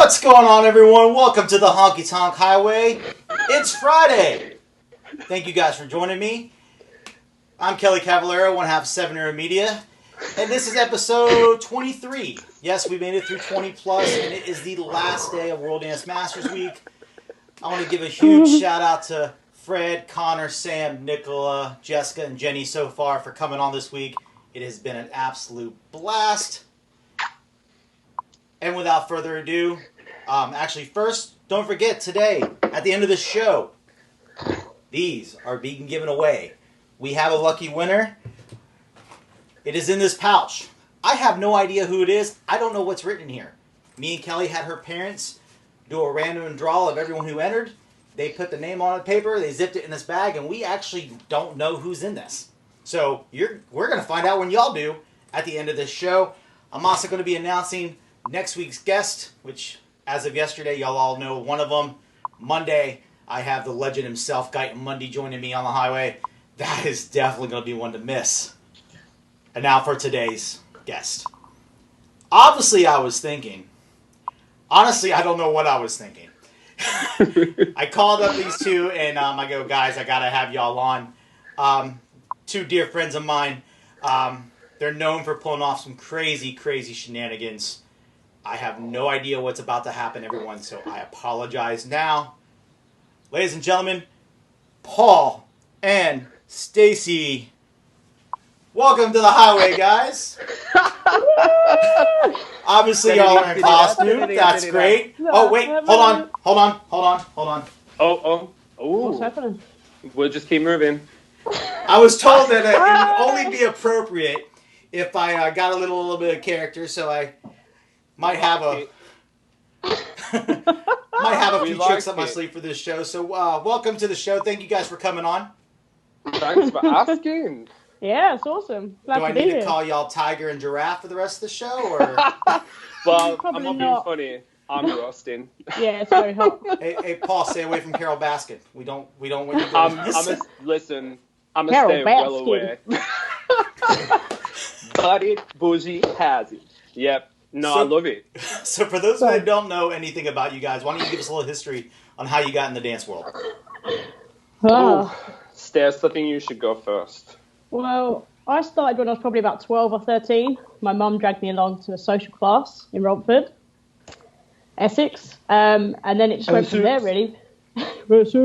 What's going on, everyone? Welcome to the Honky Tonk Highway. It's Friday. Thank you guys for joining me. I'm Kelly Cavallero, one half of 7 Era Media, and this is episode 23. Yes, we made it through 20 plus, and it is the last day of World Dance Masters Week. I want to give a huge shout out to Fred, Connor, Sam, Nicola, Jessica, and Jenny so far for coming on this week. It has been an absolute blast. And without further ado, first, don't forget today, at the end of the show, these are being given away. We have a lucky winner. It is in this pouch. I have no idea who it is. I don't know what's written here. Me and Kelly had her parents do a random draw of everyone who entered. They put the name on the paper, they zipped it in this bag, and we actually don't know who's in this. So we're going to find out when y'all do at the end of this show. I'm also going to be announcing next week's guest, which as of yesterday, y'all all know one of them. Monday, I have the legend himself, Guyton Mundy, joining me on the highway. That is definitely going to be one to miss. And now for today's guest. Obviously, I was thinking. Honestly, I don't know what I was thinking. I called up these two, and I go, guys, I got to have y'all on. Two dear friends of mine. They're known for pulling off some crazy, crazy shenanigans. I have no idea what's about to happen, everyone, so I apologize now. Ladies and gentlemen, Paul and Stacie. Welcome to the highway, guys. Obviously, y'all are in costume. That's great. Oh, wait. Hold on. Oh. What's happening? We'll just keep moving. I was told that it would only be appropriate if I got a little bit of character, so I might have a few tricks up my sleeve for this show. So welcome to the show. Thank you guys for coming on. Thanks for asking. Yeah, it's awesome. Glad Do I to be need to here. call y'all Tiger and Giraffe for the rest of the show? Or Well, Probably I'm not being not. funny. I'm roasting. Yeah, it's very hot. hey, Paul, stay away from Carol Baskin. We don't want you to Listen, I'm Carol gonna stay well Baskin. away. But it bougie has it. Yep. No, I love it. So for those who don't know anything about you guys, why don't you give us a little history on how you got in the dance world? Oh. Stace, I think you should go first. Well, I started when I was probably about 12 or 13. My mum dragged me along to a social class in Romford, Essex. And then it just went from there, really. Essex.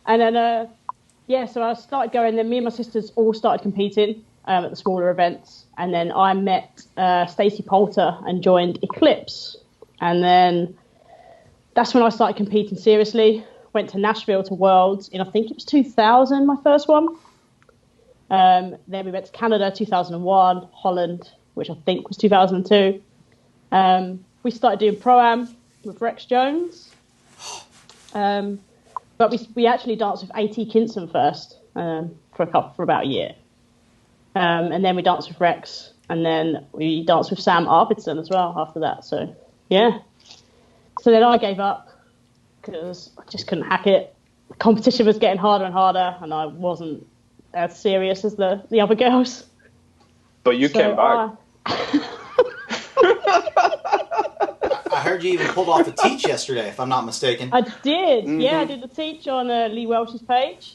And then, so I started going. Then me and my sisters all started competing at the smaller events. And then I met Stacie Poulter and joined Eclipse. And then that's when I started competing seriously. Went to Nashville to Worlds in, I think it was 2000, my first one. Then we went to Canada 2001, Holland, which I think was 2002. We started doing Pro-Am with Rex Jones. But we actually danced with A.T. Kinson first for about a year. And then we danced with Rex, and then we danced with Sam Arvidsson as well after that. So, yeah. So then I gave up because I just couldn't hack it. The competition was getting harder and harder, and I wasn't as serious as the other girls. But you came back. I heard you even pulled off a teach yesterday, if I'm not mistaken. I did. Mm-hmm. Yeah, I did the teach on Lee Welch's page.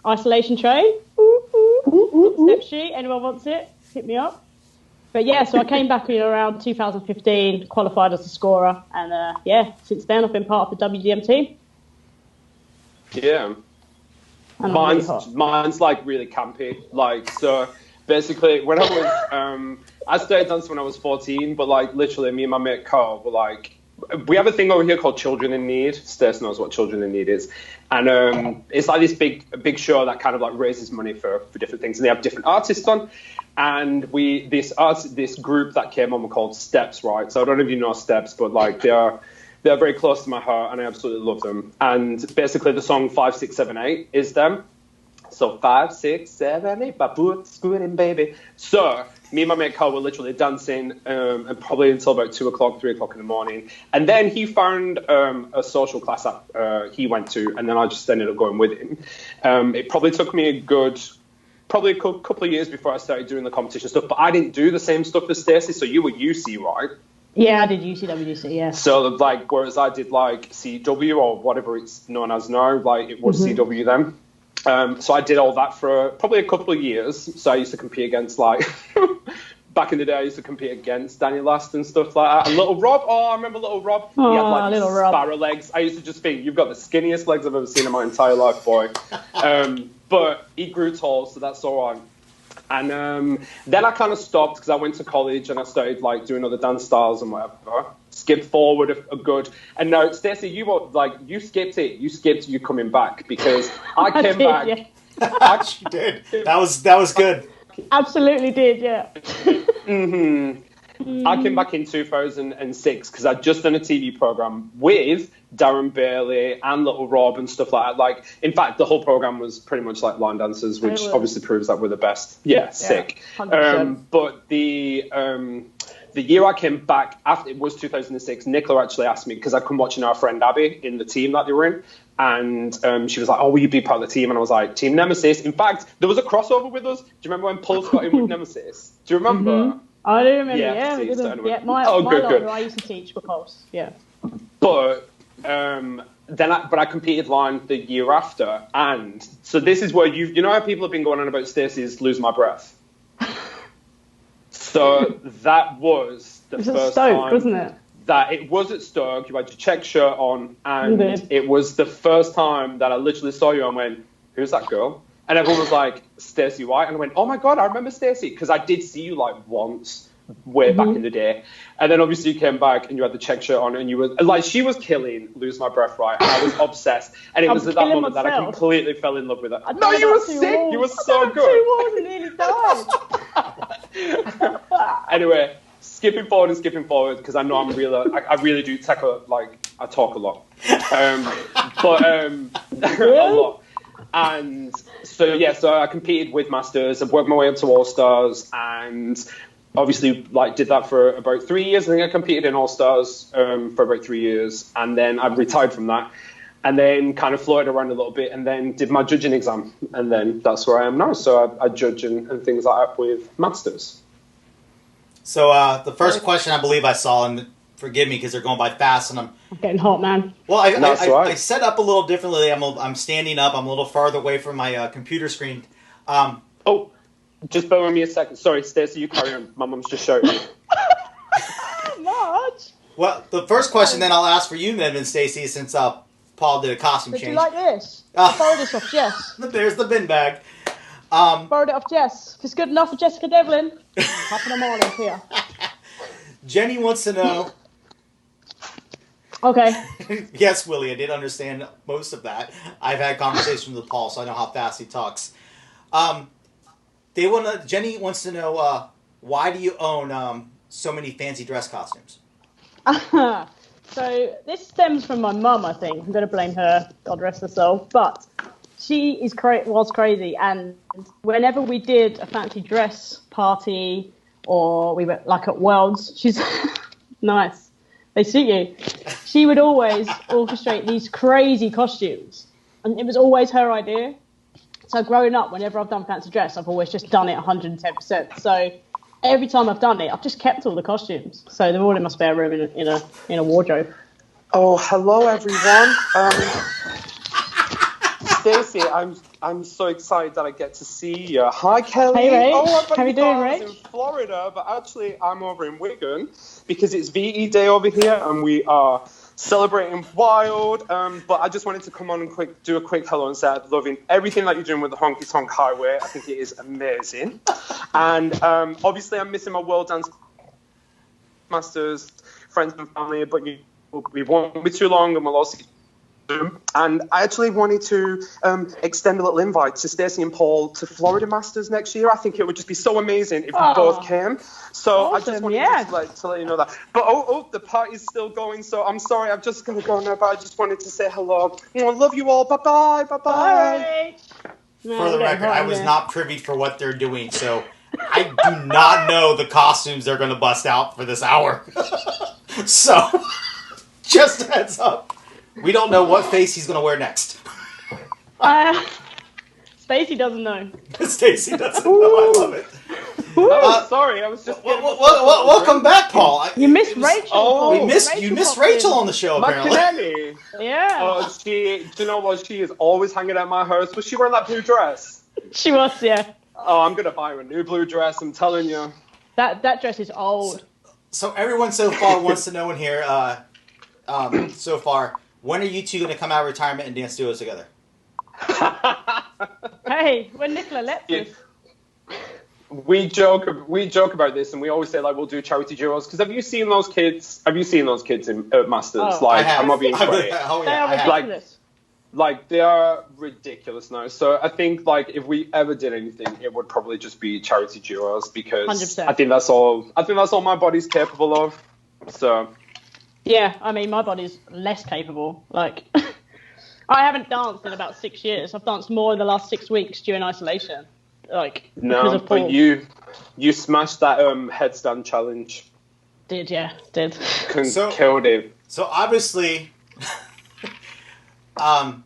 Isolation train. Step sheet. Anyone wants it? Hit me up. But yeah, so I came back in around 2015, qualified as a scorer, and since then I've been part of the WDM team. Yeah. And mine's like really campy. Like, so basically when I was I started dancing when I was 14, but like literally me and my mate Carl were like, we have a thing over here called Children in Need. Stace knows what Children in Need is. And it's like this big show that kind of like raises money for different things. And they have different artists on. And this group that came on were called Steps, right? So I don't know if you know Steps, but like they're very close to my heart and I absolutely love them. And basically the song 5, 6, 7, 8 is them. So 5, 6, 7, 8, ba-boot, scooting, baby. So me and my mate Carl were literally dancing and probably until about 2 o'clock, 3 o'clock in the morning. And then he found a social class that he went to, and then I just ended up going with him. It probably took me a couple of years before I started doing the competition stuff, but I didn't do the same stuff as Stacie, so you were UC, right? Yeah, I did UCWDC, yeah. So, like, whereas I did, like, CW or whatever it's known as now, like, it was CW then. So I did all that for probably a couple of years. So I used to compete against, like, back in the day, I used to compete against Danny Last and stuff like that. And Little Rob, I remember Little Rob. He had, like, these sparrow legs. I used to just think, you've got the skinniest legs I've ever seen in my entire life, boy. But he grew tall, so that's all right. And then I kind of stopped because I went to college and I started like doing other dance styles and whatever. Skipped forward a good. And now, Stacie, you were like, you skipped it. You skipped you coming back because I came back. Yeah. She did. That was good. Absolutely did, yeah. I came back in 2006 because I'd just done a TV program with Darren Bailey and Little Rob and stuff like that. Like, in fact, the whole program was pretty much like line dancers, which obviously proves that we're the best. Yeah, sick. But the year I came back, after it was 2006, Nicola actually asked me, because I'd come watching our friend Abby in the team that they were in, and she was like, oh, will you be part of the team? And I was like, Team Nemesis. In fact, there was a crossover with us. Do you remember when Pulse got in with Nemesis? Do you remember? I do remember, my lot who I used to teach were Pulse, yeah. But I competed line the year after, and so this is where you know how people have been going on about Stacey's Lose My Breath? So that was the first time, wasn't it? That it was at Stoke. You had your check shirt on, and it was the first time that I literally saw you and went, who's that girl? And everyone was like, Stacie White. And I went, oh my God, I remember Stacie. Because I did see you like once way back in the day. And then obviously you came back and you had the check shirt on and you were like, she was killing Lose My Breath, right? And I was obsessed. And it was at that moment that I completely fell in love with her. No, you were sick. You were so good. Nearly died. Anyway, skipping forward because I know I'm I really do take I talk a lot. A lot. And so I competed with Masters. I've worked my way up to All Stars, and obviously did that for about 3 years. I think I competed in All Stars for about 3 years, and then I retired from that, and then kind of floated around a little bit, and then did my judging exam, and then that's where I am now. So I judge and things like that with Masters. So the first question I believe I saw, and forgive me because they're going by fast, and I'm getting hot, man. Well, I set up a little differently. I'm standing up. I'm a little farther away from my computer screen. Just bear with me a second. Sorry, Stacie, you carry on. My mum's just shouting. Marge. Well, the first question then I'll ask for you, then, Stacie, since Paul did a costume change. Would you like this? I borrowed this off Jess. There's the bin bag. Borrowed it off Jess. If it's good enough for Jessica Devlin, hop in the morning here. Jenny wants to know. Okay. Yes, Willie, I did understand most of that. I've had conversations with Paul, so I know how fast he talks. Jenny wants to know why do you own so many fancy dress costumes? So this stems from my mum, I think. I'm going to blame her, God rest her soul. But she was crazy, and whenever we did a fancy dress party or we were like at Worlds, she's nice. They suit you. She would always orchestrate these crazy costumes, and it was always her idea. So growing up, whenever I've done fancy dress, I've always just done it 110%. So every time I've done it, I've just kept all the costumes. So they're all in my spare room in a wardrobe. Oh, hello everyone. Stacie, I'm so excited that I get to see you. Hi, Kelly. Hey, Ray. Oh, how you doing, Ray? I was in Florida, but actually I'm over in Wigan because it's VE Day over here and we are celebrating wild. But I just wanted to come on and do a quick hello and say I'm loving everything that you're doing with the Honky Tonk Highway. I think it is amazing. And obviously I'm missing my World Dance Masters, friends and family, but we won't be too long and we'll also and I actually wanted to extend a little invite to Stacie and Paul to Florida Masters next year. I think it would just be so amazing if we both came. So awesome, I just wanted to let you know that. But the party's still going, so I'm sorry, I've just got to go now, but I just wanted to say hello. I love you all. Bye-bye. Bye-bye. For the record, I was not privy for what they're doing, so I do not know the costumes they're going to bust out for this hour. So, just a heads up. We don't know what face he's going to wear next. Stacie doesn't know. Stacie doesn't know. I love it. Sorry, I was just. Welcome back, Paul. You missed Rachel. Oh, you missed Rachel on the show, apparently. Macanelli. Yeah. Oh, do you know what? She is always hanging at my house. Was she wearing that blue dress? She was, yeah. Oh, I'm gonna buy her a new blue dress. I'm telling you. That dress is old. So everyone so far wants to know in here, so far, when are you two going to come out of retirement and dance duos together? Hey, when Nicola lets us. We joke about this, and we always say like we'll do charity duos. Because have you seen those kids? Have you seen those kids in Masters? Oh, like, I have. I'm not being funny. They are ridiculous. Like they are ridiculous now. So I think like if we ever did anything, it would probably just be charity duos because 100%. I think that's all my body's capable of. So yeah, I mean my body's less capable. Like I haven't danced in about 6 years. I've danced more in the last 6 weeks during isolation. Like because of Paul. But you smashed that headstand challenge. Did. Killed it. So obviously.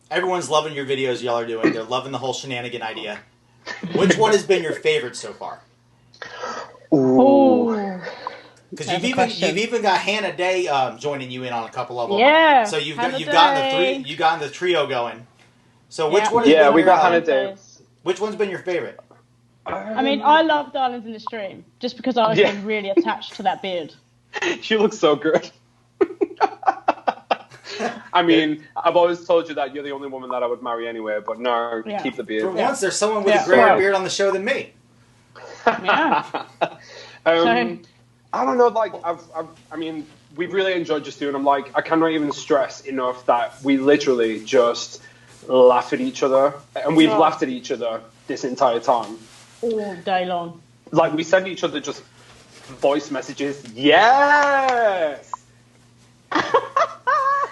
Everyone's loving your videos y'all are doing. They're loving the whole shenanigan idea. Which one has been your favorite so far? Ooh. Because you've even got Hannah Day joining you in on a couple of them. Yeah. So you've gotten the trio going. So which one? We got Hannah Day. Which one's been your favorite? I mean, I love Darlings in the Stream just because I was really attached to that beard. She looks so good. I mean, I've always told you that you're the only woman that I would marry anyway, but no, keep the beard. For once, there's someone with a greater beard on the show than me. Yeah. I don't know, like, I mean, we've really enjoyed just doing them. Like, I cannot even stress enough that we literally just laugh at each other, and we've laughed at each other this entire time. All day long. Like, we send each other just voice messages. Yes!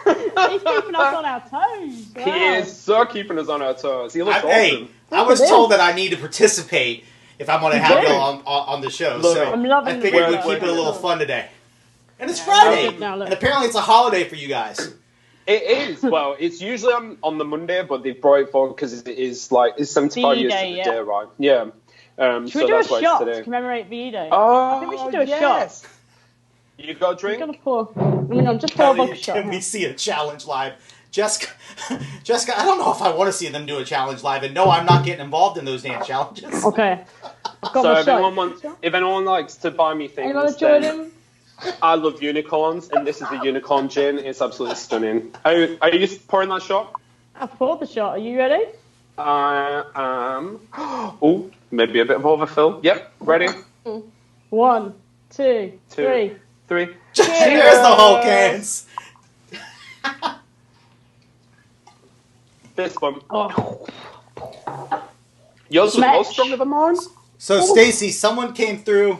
He's keeping us on our toes. Wow. He is so keeping us on our toes. He looks awesome. Hey, I was told that I need to participate if I'm going to have you on the show. So I figured we'd keep it a little fun today. And it's Friday. And apparently it's a holiday for you guys. It is. Well, it's usually on the Monday, but they've brought it forward because it is like, it's 75 years to the day, right? Yeah. Should we do a shot to commemorate VE Day? Oh, I think we should do a shot. You got a drink? I'm just pour a vodka shot. Can we see a challenge live? Jessica, I don't know if I want to see them do a challenge live, and no, I'm not getting involved in those damn challenges. Okay. So if anyone likes to buy me things, then I love unicorns, and this is a unicorn gin. It's absolutely stunning. Are you pouring that shot? I've poured the shot. Are you ready? I am. Oh, maybe a bit of overfill. Yep, ready. 1, 2, 3. Cheers, the whole cans. This one. Oh. Yours was more stronger than mine. So, Stacie, someone came through.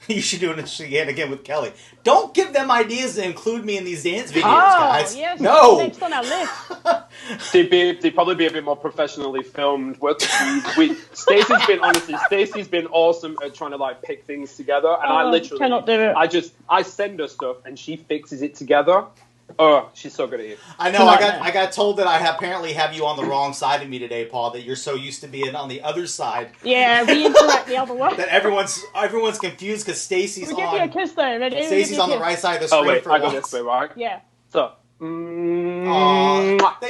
You should do it again with Kelly. Don't give them ideas to include me in these dance videos, guys. Yes, no. Next on our list. They'd probably be a bit more professionally filmed. Stacey's been awesome at trying to like pick things together, and I literally cannot do it. I send her stuff and she fixes it together. Oh, she's so good at it. I know. I got told that I apparently have you on the wrong side of me today, Paul. That you're so used to being on the other side. Yeah, we interact the other way. That everyone's confused because Stacey's on. We'll give you a kiss though. Ready? Stacey's on the right side of the screen. Oh wait, for I go once. this way, right? Yeah. So. They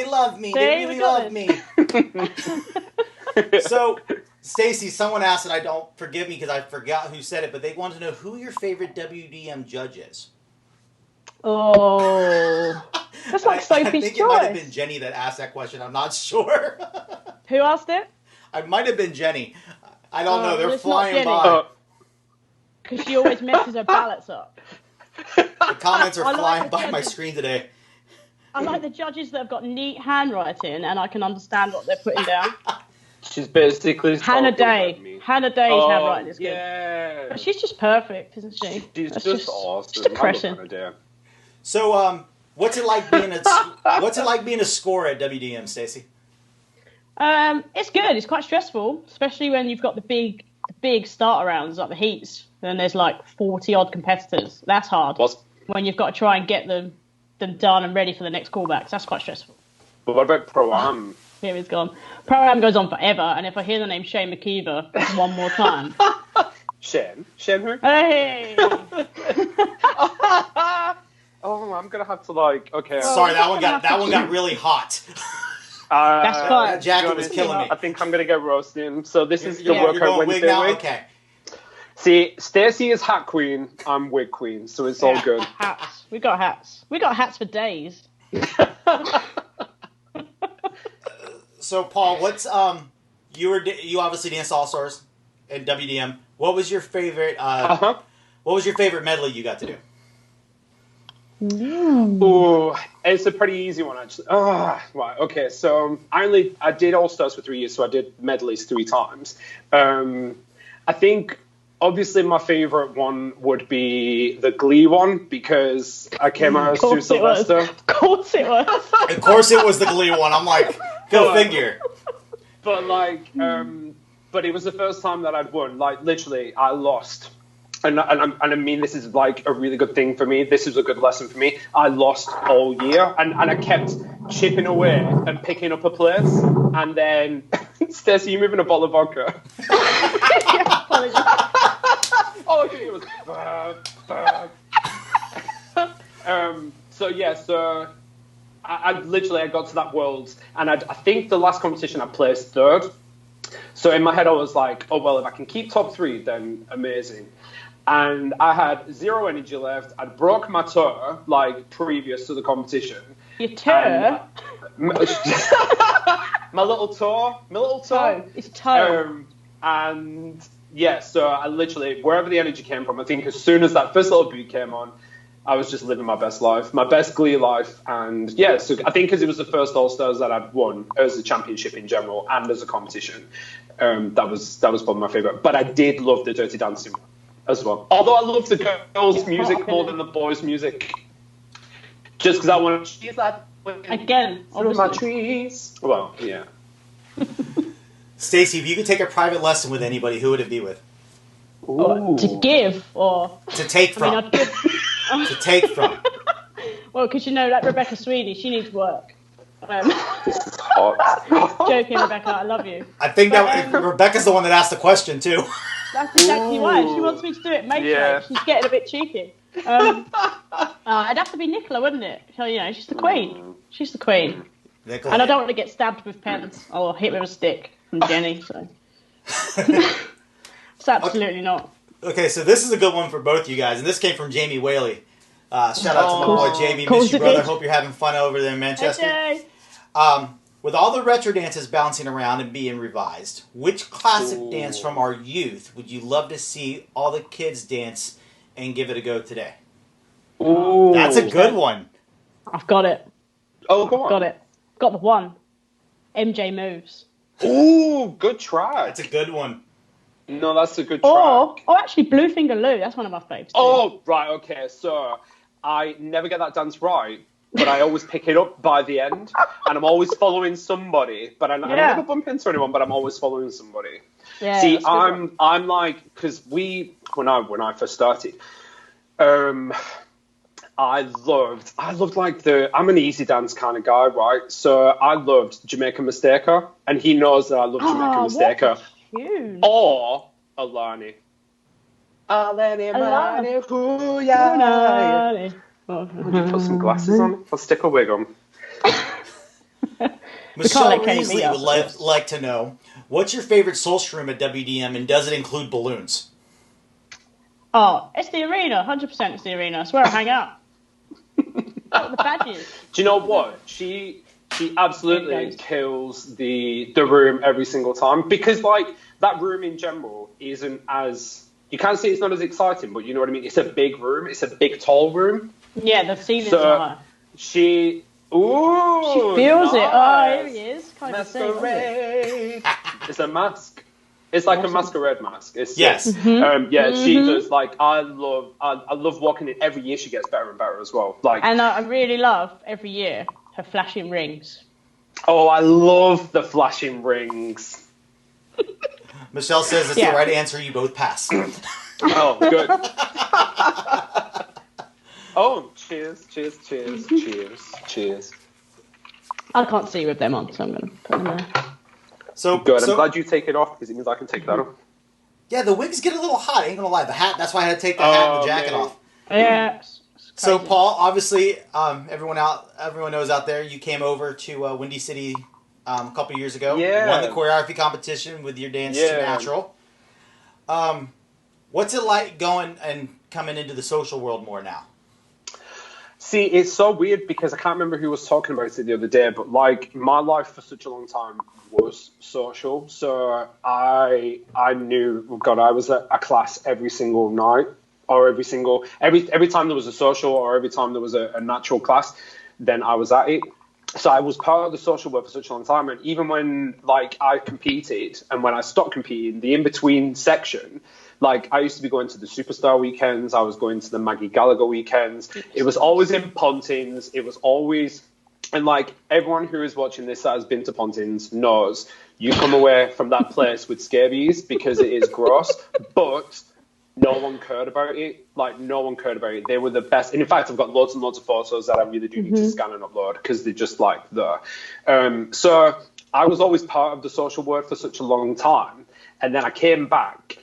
love me. They really love me. So, Stacie, someone asked, and I don't forgive me because I forgot who said it, but they want to know who your favorite WDM judge is. Oh, that's like Sophie's I think choice. It might have been Jenny that asked that question. I'm not sure. Who asked it? I might have been Jenny. I don't know. They're flying by. Because she always messes her ballots up. The comments are flying by my screen today. I like the judges that have got neat handwriting and I can understand what they're putting down. She's basically Hannah Day. Hannah Day's handwriting is good. Yeah. But she's just perfect, isn't she? She's just awesome. Just depressing. So, what's it like being a scorer at WDM, Stacie? It's good. It's quite stressful, especially when you've got the big starter rounds like the heats. Then there's like 40 odd competitors. That's hard. When you've got to try and get them done and ready for the next callbacks. That's quite stressful. But what about Pro-Am? Here he's gone. Pro-Am goes on forever, and if I hear the name Shane McKeever one more time, Shane who? Hey. Oh, I'm gonna have to like. Okay. Sorry, that one got really hot. That's fine. That jacket was killing me. I think I'm gonna get roasting. So this is the You're workout going Wednesday wig now? wig. Okay. See, Stacie is hat queen. I'm wig queen, so it's all good. Hats. We got hats. We got hats for days. So Paul, what's you obviously danced All Stars and WDM. What was your favorite? What was your favorite medley you got to do? Ooh, it's a pretty easy one actually. Right, okay. So I did All Stars for 3 years, so I did medleys 3 times. I think obviously my favorite one would be the Glee one because I came out as Sue Sylvester. Of course it was. Of course it was the Glee one. I'm like, go figure. But like, but it was the first time that I'd won. Like literally, I lost. And I mean, this is like a really good thing for me. This is a good lesson for me. I lost all year, and I kept chipping away and picking up a place. And then, Stacie, you moving a bottle of vodka? All I could hear was. So I literally got to that Worlds, and I think the last competition I placed 3rd. So in my head I was like, oh well, if I can keep top 3, then amazing. And I had 0 energy left. I'd broke my toe, like, previous to the competition. Your toe? My little toe. It's toe. And, yeah, so I literally, wherever the energy came from, I think as soon as that first little beat came on, I was just living my best life, my best Glee life. And, yeah, so I think because it was the first All-Stars that I'd won as a championship in general and as a competition, that was probably my favourite. But I did love the Dirty Dancing as well. Although I love the girls' music more than the boys' music. Just because I want to... She's like... Again, through my trees. Well, yeah. Stacie, if you could take a private lesson with anybody, who would it be with? To give or... To take from. I'd give... To take from. Well, because you know, like Rebecca Sweeney, she needs work. This is hot. Joking, Rebecca, I love you. I think Rebecca's the one that asked the question, too. That's exactly why. She wants me to do it matrix. She's getting a bit cheeky. It'd have to be Nicola, wouldn't it? So, you know, she's the queen. She's the queen. Nicola. And I don't want to get stabbed with pens or hit with a stick from Jenny, so... It's absolutely not. Okay, so this is a good one for both you guys, and this came from Jamie Whaley. Shout out to my boy Jamie. Miss you, brother. Hope you're having fun over there in Manchester. Hey, With all the retro dances bouncing around and being revised, which classic dance from our youth would you love to see all the kids dance and give it a go today? Ooh. That's a good one. I've got it. Oh, go on. Got it. Got the one. MJ Moves. Ooh, good try. That's a good one. No, that's a good try. Or actually, Bluefinger Lou. That's one of my faves. Oh, right, okay. So I never get that dance right, but I always pick it up by the end, and I'm always following somebody. But I never bump into anyone, but I'm always following somebody. Yeah, see, I'm like, because when I first started, I loved like I'm an easy dance kind of guy, right? So I loved Jamaican Mistaker, and he knows that I love Jamaican Mistaker. Or Alani. Alani, Would you put some glasses on? I'll stick a wig on. Michelle Reesley would like to know, what's your favorite Soulstream at WDM, and does it include balloons? Oh, it's the arena. 100% it's the arena. That's where I hang out. The badges. Do you know what? She absolutely kills the room every single time, because like that room in general isn't as, you can't say it's not as exciting, but you know what I mean. It's a big room. It's a big tall room. Yeah, the ceiling's high. She feels nice. it. Oh, here he is. Masquerade. It's a mask. It's like a masquerade mask. It's yes. She does, like, I love walking in. Every year she gets better and better as well. Like, and I really love every year her flashing rings. Oh, I love the flashing rings. Michelle says it's the right answer. You both pass. Oh, good. Oh, cheers. I can't see with them on, so I'm going to put them there. So good. I'm glad you take it off, because it means I can take that off. Yeah, the wigs get a little hot. I ain't gonna lie. The hat. That's why I had to take the hat and the jacket off. Yeah. So Paul, obviously, everyone knows out there, you came over to Windy City a couple years ago. Yeah. Won the choreography competition with your dance Too Natural. What's it like going and coming into the social world more now? See, it's so weird because I can't remember who was talking about it the other day, but like my life for such a long time was social. So I knew, God, I was at a class every single night, or every time there was a social, or every time there was a natural class, then I was at it. So I was part of the social work for such a long time, and even when like I competed and when I stopped competing, the in-between section, like I used to be going to the Superstar weekends, I was going to the Maggie Gallagher weekends. It was always in Pontins. It was always, and like everyone who is watching this that has been to Pontins knows, you come away from that place with scabies because it is gross, but no one cared about it. Like, no one cared about it. They were the best. And in fact, I've got loads and loads of photos that I really do need to scan and upload because they're just like there. So I was always part of the social work for such a long time. And then I came back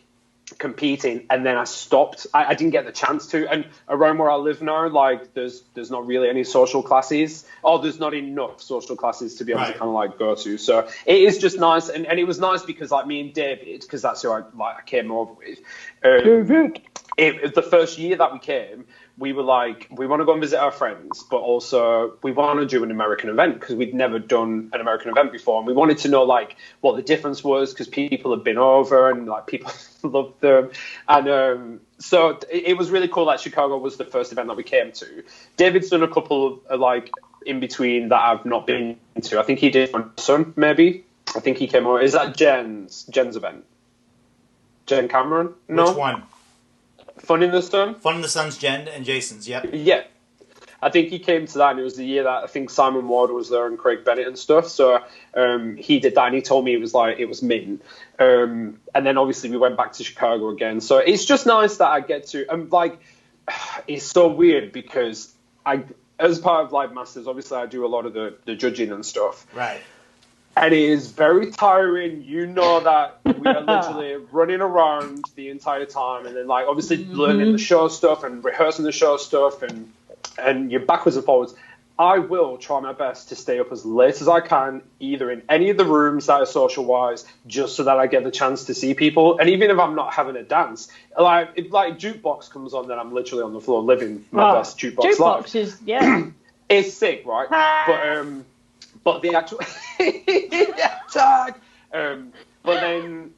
competing, and then I stopped. I didn't get the chance to. And around where I live now, like, there's not really any social classes, or there's not enough social classes to be able to kind of like go to. So it is just nice, and it was nice because like me and David, because that's who I came over with. The first year that we came, we were like, we want to go and visit our friends, but also we want to do an American event because we'd never done an American event before. And we wanted to know like what the difference was because people had been over and like people loved them. And so it was really cool that Chicago was the first event that we came to. David's done a couple of like in between that I've not been to. I think he did my son, maybe. I think he came over. Is that Jen's event? Jen Cameron? No. Which one? Fun in the Sun? Fun in the Sun's Jen and Jason's, yep. Yeah. I think he came to that, and it was the year that I think Simon Ward was there and Craig Bennett and stuff. So he did that, and he told me it was mint. And then obviously we went back to Chicago again. So it's just nice that I get to, like, it's so weird because as part of like Masters, obviously I do a lot of the judging and stuff. Right. And it is very tiring. You know that we are literally running around the entire time, and then like obviously learning the show stuff and rehearsing the show stuff, and you're backwards and forwards. I will try my best to stay up as late as I can, either in any of the rooms that are social wise, just so that I get the chance to see people. And even if I'm not having a dance, like if like jukebox comes on, then I'm literally on the floor living my best jukebox life. Jukebox is it's sick, right? But the actual tag. But then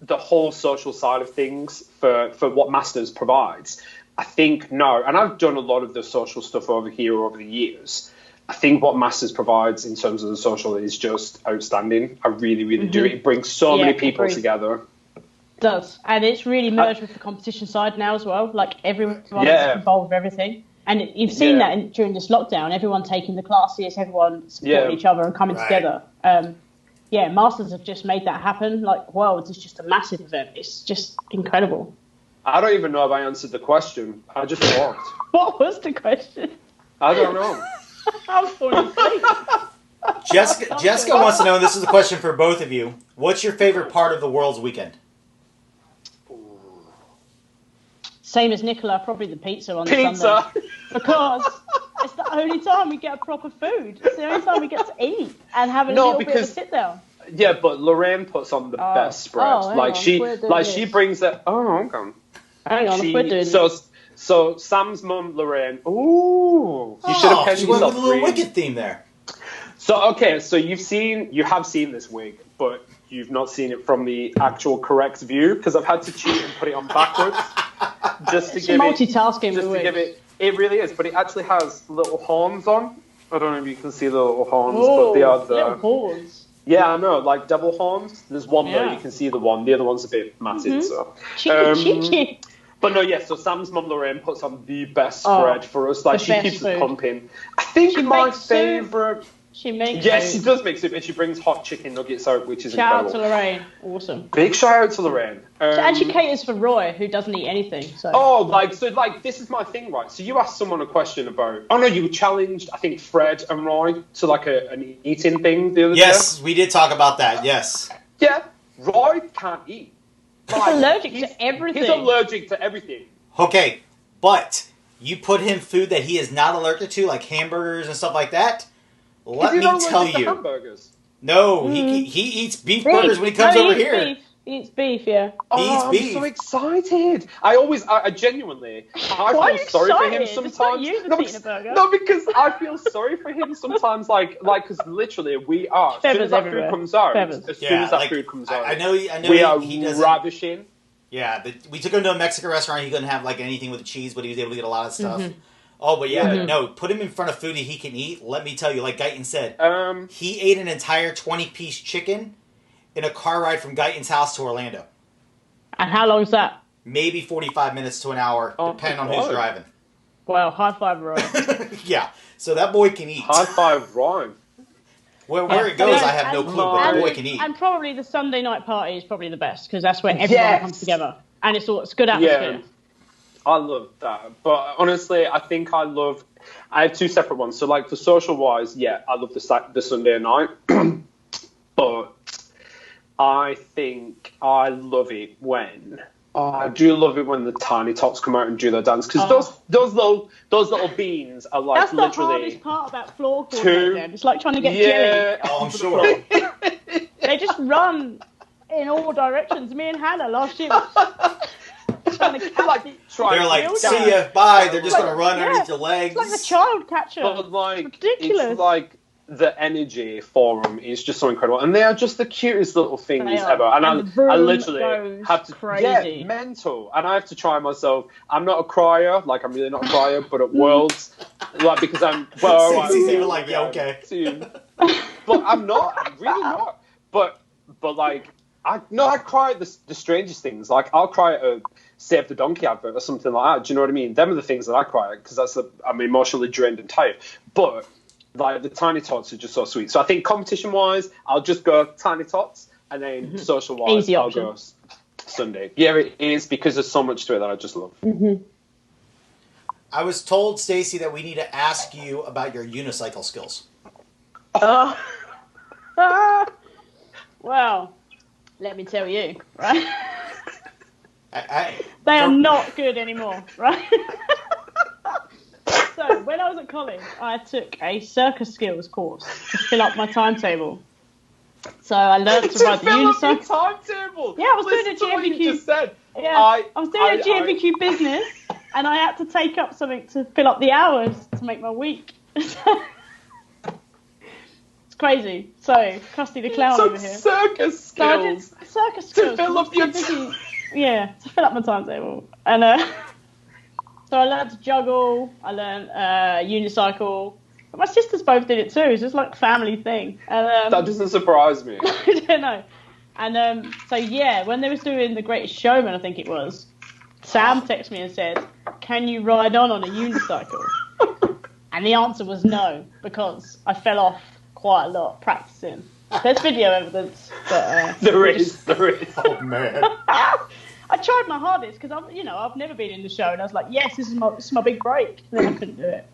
the whole social side of things for what Masters provides, I think no. And I've done a lot of the social stuff over here over the years. I think what Masters provides in terms of the social is just outstanding. I really, really do. It brings so many people together. It does. And it's really merged with the competition side now as well. Like everyone's involved with everything. And you've seen that during this lockdown, everyone taking the classes, everyone supporting each other and coming together. Masters have just made that happen. Like, Worlds is just a massive event. It's just incredible. I don't even know if I answered the question. I just walked. What was the question? I don't know. I was falling asleep. Jessica wants to know, and this is a question for both of you, what's your favorite part of the Worlds weekend? Same as Nicola, probably the pizza on the Sunday. Because it's the only time we get proper food. It's the only time we get to eat and have a little bit of a sit down. Yeah, but Lorraine puts on the best spread. She brings that. Oh, I'm going. Hang on, we're doing So Sam's mum, Lorraine. Ooh, you should have kept yourself with a little Wicked theme there. So you have seen this wig, but you've not seen it from the actual correct view because I've had to cheat and put it on backwards. Just to give multitasking. It really is, but it actually has little horns on. I don't know if you can see the little horns, but they are there. Little horns. Yeah, I know, like devil horns. There's one there, you can see the one. The other one's a bit matted, so. Cheeky. But no, so Sam's mum Lorraine puts on the best spread for us. Like, she keeps us pumping. I think my favourite. She makes Yes, she does make soup, and she brings hot chicken nuggets out, which is incredible. Shout out to Lorraine. Awesome. Big shout out to Lorraine. And she caters for Roy, who doesn't eat anything. So. This is my thing, right? So you asked someone a question about... Oh, no, you challenged, I think, Fred and Roy to, like, an eating thing the other day. Yes, we did talk about that, yes. Yeah, Roy can't eat. He's allergic to everything. He's allergic to everything. Okay, but you put him food that he is not allergic to, like hamburgers and stuff like that. Let me tell you. Hamburgers? No, he eats beef burgers when he comes over here. Beef. He eats beef, yeah. I'm so excited. I genuinely, I feel sorry for him sometimes. It's not you that's eating a burger. No, because I feel sorry for him sometimes, because literally we are. As soon as that food comes out, I know we are ravishing. Yeah, we took him to a Mexican restaurant. He couldn't have anything with cheese, but he was able to get a lot of stuff. Mm-hmm. Oh, but no, put him in front of food that he can eat. Let me tell you, like Guyton said, he ate an entire 20-piece chicken in a car ride from Guyton's house to Orlando. And how long is that? Maybe 45 minutes to an hour, depending on who's driving. Well, high five, Ryan. Yeah, so that boy can eat. High five, Ryan. Where it goes, I have no clue, but the boy can eat. And probably the Sunday night party is probably the best, because that's where everyone comes together. And it's good atmosphere. Yeah. I love that. But honestly, I think I have two separate ones. So, for social-wise, I love the Sunday night. But I think I love it when... I do love it when the tiny tots come out and do their dance, because those little beans are that's literally... That's the hardest part about floor coordinating. It's like trying to get jelly. Oh, I'm sure. They just run in all directions. Me and Hannah last year trying to catch they're like, see ya, bye. They're just going to run underneath your legs. It's like the child catcher. But it's ridiculous. It's like the energy for them is just so incredible. And they are just the cutest little things ever. And I literally have to... Crazy. Mental. And I have to try myself. I'm not a crier. I'm really not a crier. But at Worlds, because I'm... Well, okay. But I'm not. I'm really not. But I cry at the strangest things. I'll cry at a Save the Donkey advert or something like that. Do you know what I mean? Them are the things that I cry at, because I'm emotionally drained and tired. But the tiny tots are just so sweet. So I think competition-wise, I'll just go tiny tots, and then social-wise, I'll go Sunday. Yeah, it is, because there's so much to it that I just love. Mm-hmm. I was told, Stacie, that we need to ask you about your unicycle skills. Well, let me tell you, right? They are not good anymore, right? So, when I was at college, I took a circus skills course to fill up my timetable. So, I learned to ride the unicycle. Timetable? Yeah, I was doing a GMBQ. You just said. Yeah, I was doing a GMBQ business, and I had to take up something to fill up the hours to make my week. It's crazy. So, Krusty the Clown over here. Circus skills. So I did circus skills. To fill up your time. Yeah, to fill up my timetable. And so I learned to juggle. I learned unicycle. But my sisters both did it too. It's just like a family thing. And, that doesn't surprise me. I don't know. And when they was doing The Greatest Showman, I think it was, Sam texted me and said, "Can you ride on a unicycle?" And the answer was no, because I fell off quite a lot practicing. There's video evidence. But, there is. Oh, man. I tried my hardest, because I've never been in the show, and I was like, yes, this is my big break. And then I couldn't do it.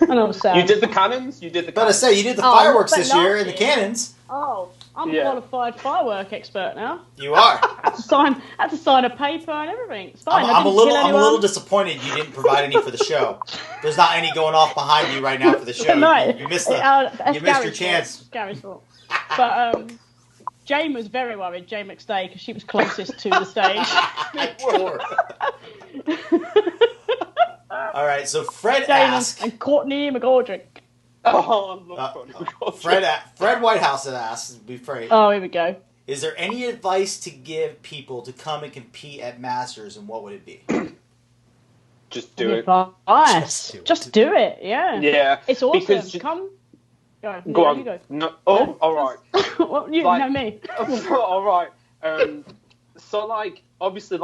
And I was sad. You did the cannons? You did the cannons? You did the fireworks this year and the cannons. Oh, I'm a qualified firework expert now. You are. I had to sign a paper and everything. It's fine. I'm a little disappointed you didn't provide any for the show. There's not any going off behind you right now for the show. No, you missed your chance. It's Gary's fault. But Jane was very worried, Jane McStay, because she was closest to the stage. All right, so Fred asked... And Courtney McGordrick. Oh, I love Courtney McGordrick. Fred Whitehouse had asked, be afraid. Oh, here we go. Is there any advice to give people to come and compete at Masters, and what would it be? Just do it. Just do it, yeah. Yeah. It's awesome. Because come... Go on. You go. No. Oh, all right. Well, you know me. All right. So, obviously,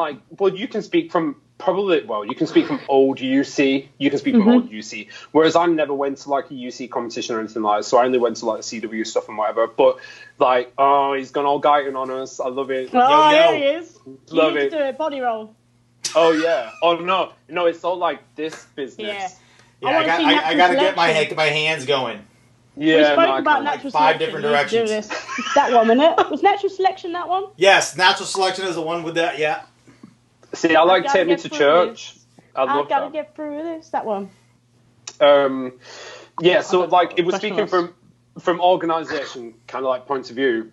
you can speak from you can speak from old UC. You can speak from old UC. Whereas I never went to, a UC competition or anything like that. So I only went to, CW stuff and whatever. But, he's gone all Guyton on us. I love it. Oh, there he is. Love you need to do a body roll. Oh, yeah. Oh, no. No, it's all, this business. Yeah. I got to get my hands going. Yeah, we spoke Michael. about Like natural 5 selection. different We used to do directions. this. That one, isn't it? Was natural selection that one? Yes, natural selection is the one with that. Yeah. See, I like gotta Take Me get to through Church. I I've love got to that. get through this. That one. Yeah, so that's like not it was question speaking us. from organisation kind of like point of view.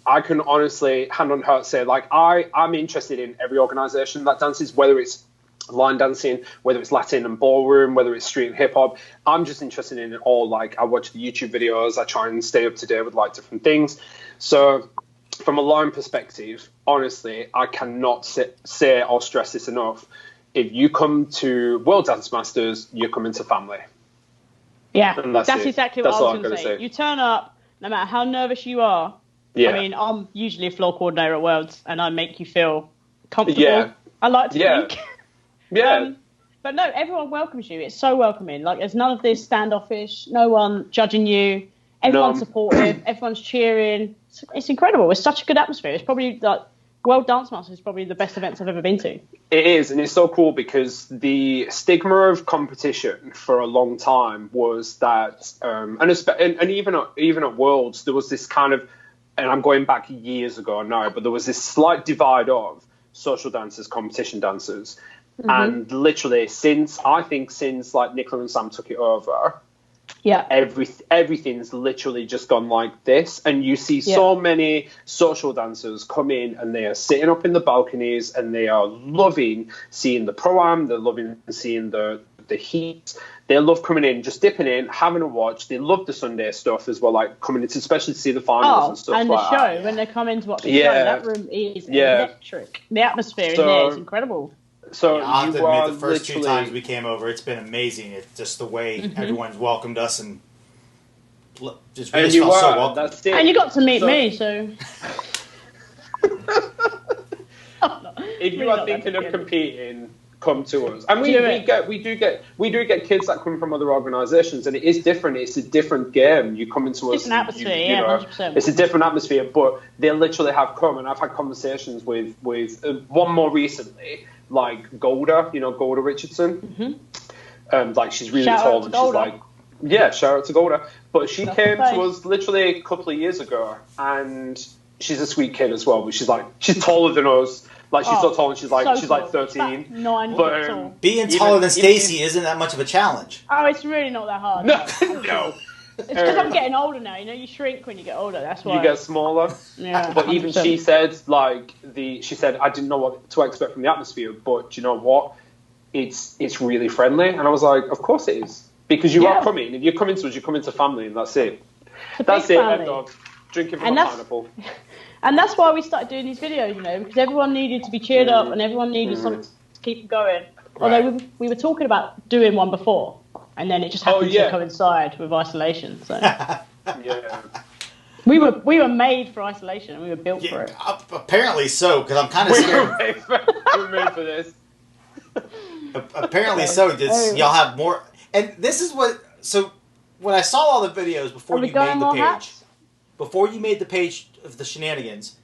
I can honestly, hand on heart, say like I'm interested in every organisation that dances, whether it's line dancing, whether it's Latin and ballroom, whether it's street and hip hop. I'm just interested in it all. Like I watch the YouTube videos, I try and stay up to date with like different things. So from a line perspective, honestly, I cannot say or stress this enough. If you come to World Dance Masters, you're coming to family. Yeah, And that's it. exactly what That's I all was I've going to gotta say. say. You turn up, no matter how nervous you are. Yeah. I mean, I'm usually a floor coordinator at Worlds, and I make you feel comfortable. Yeah. I like to think. Yeah. But no, everyone welcomes you. It's so welcoming. Like, there's none of this standoffish. No one judging you. Everyone's supportive. Everyone's cheering. It's incredible. It's such a good atmosphere. It's probably like World Dance Masters is probably the best events I've ever been to. It is, and it's so cool because the stigma of competition for a long time was that, and even at Worlds, there was this kind of, and I'm going back years ago now, but there was this slight divide of social dancers, competition dancers, and literally since like Nicola and Sam took it over, yeah, everything's literally just gone like this, and you see so many social dancers come in and they are sitting up in the balconies and they are loving seeing the pro-am, they're loving seeing the heat, they love coming in, just dipping in, having a watch. They love the Sunday stuff as well, like coming in to especially see the finals and stuff and like the show that. when they come in to watch the show, that room is electric. The atmosphere in there is incredible. So I have to you admit, are the first 2 literally- times we came over, it's been amazing. It's just the way everyone's welcomed us and just we and just you felt so are, welcome. that's it. And you got to meet me, so. If you Really are not thinking that of good. competing, come to us. And we Do it. do get kids that come from other organisations, and it is different. It's a different game. You come into us, Different and atmosphere, you know, 100%. it's a different atmosphere. But they literally have come, and I've had conversations with one more recently, like Golda, Golda Richardson. Like she's really Shout out tall, to and Golda. she's like, yeah, shout out to Golda. But she That's came the to us literally a couple of years ago, and she's a sweet kid as well. But she's taller than us. Like she's so tall, and she's like tall. 13. She's about 9 But, foot tall. Being taller than Stacie isn't that much of a challenge. Oh, it's really not that hard. No, no. It's because I'm getting older now. You shrink when you get older. That's why. You get smaller. Yeah, But even 100%. she said, she said, I didn't know what to expect from the atmosphere, but do you know what? It's really friendly. And I was like, of course it is. Because you are coming. If you're coming to us, you're coming to family, and that's it. That's it, family. end of. Drinking from And a that's- pineapple. And that's why we started doing these videos, because everyone needed to be cheered up and everyone needed something to keep them going. Although we were talking about doing one before, and then it just happened to coincide with isolation. So Yeah. we were made for isolation, and we were built for it. Apparently so, because I'm kind of scared. We're made for this. Apparently so. Y'all have more. And this is what... So when I saw all the videos before you made the page... Before you made the page of the shenanigans,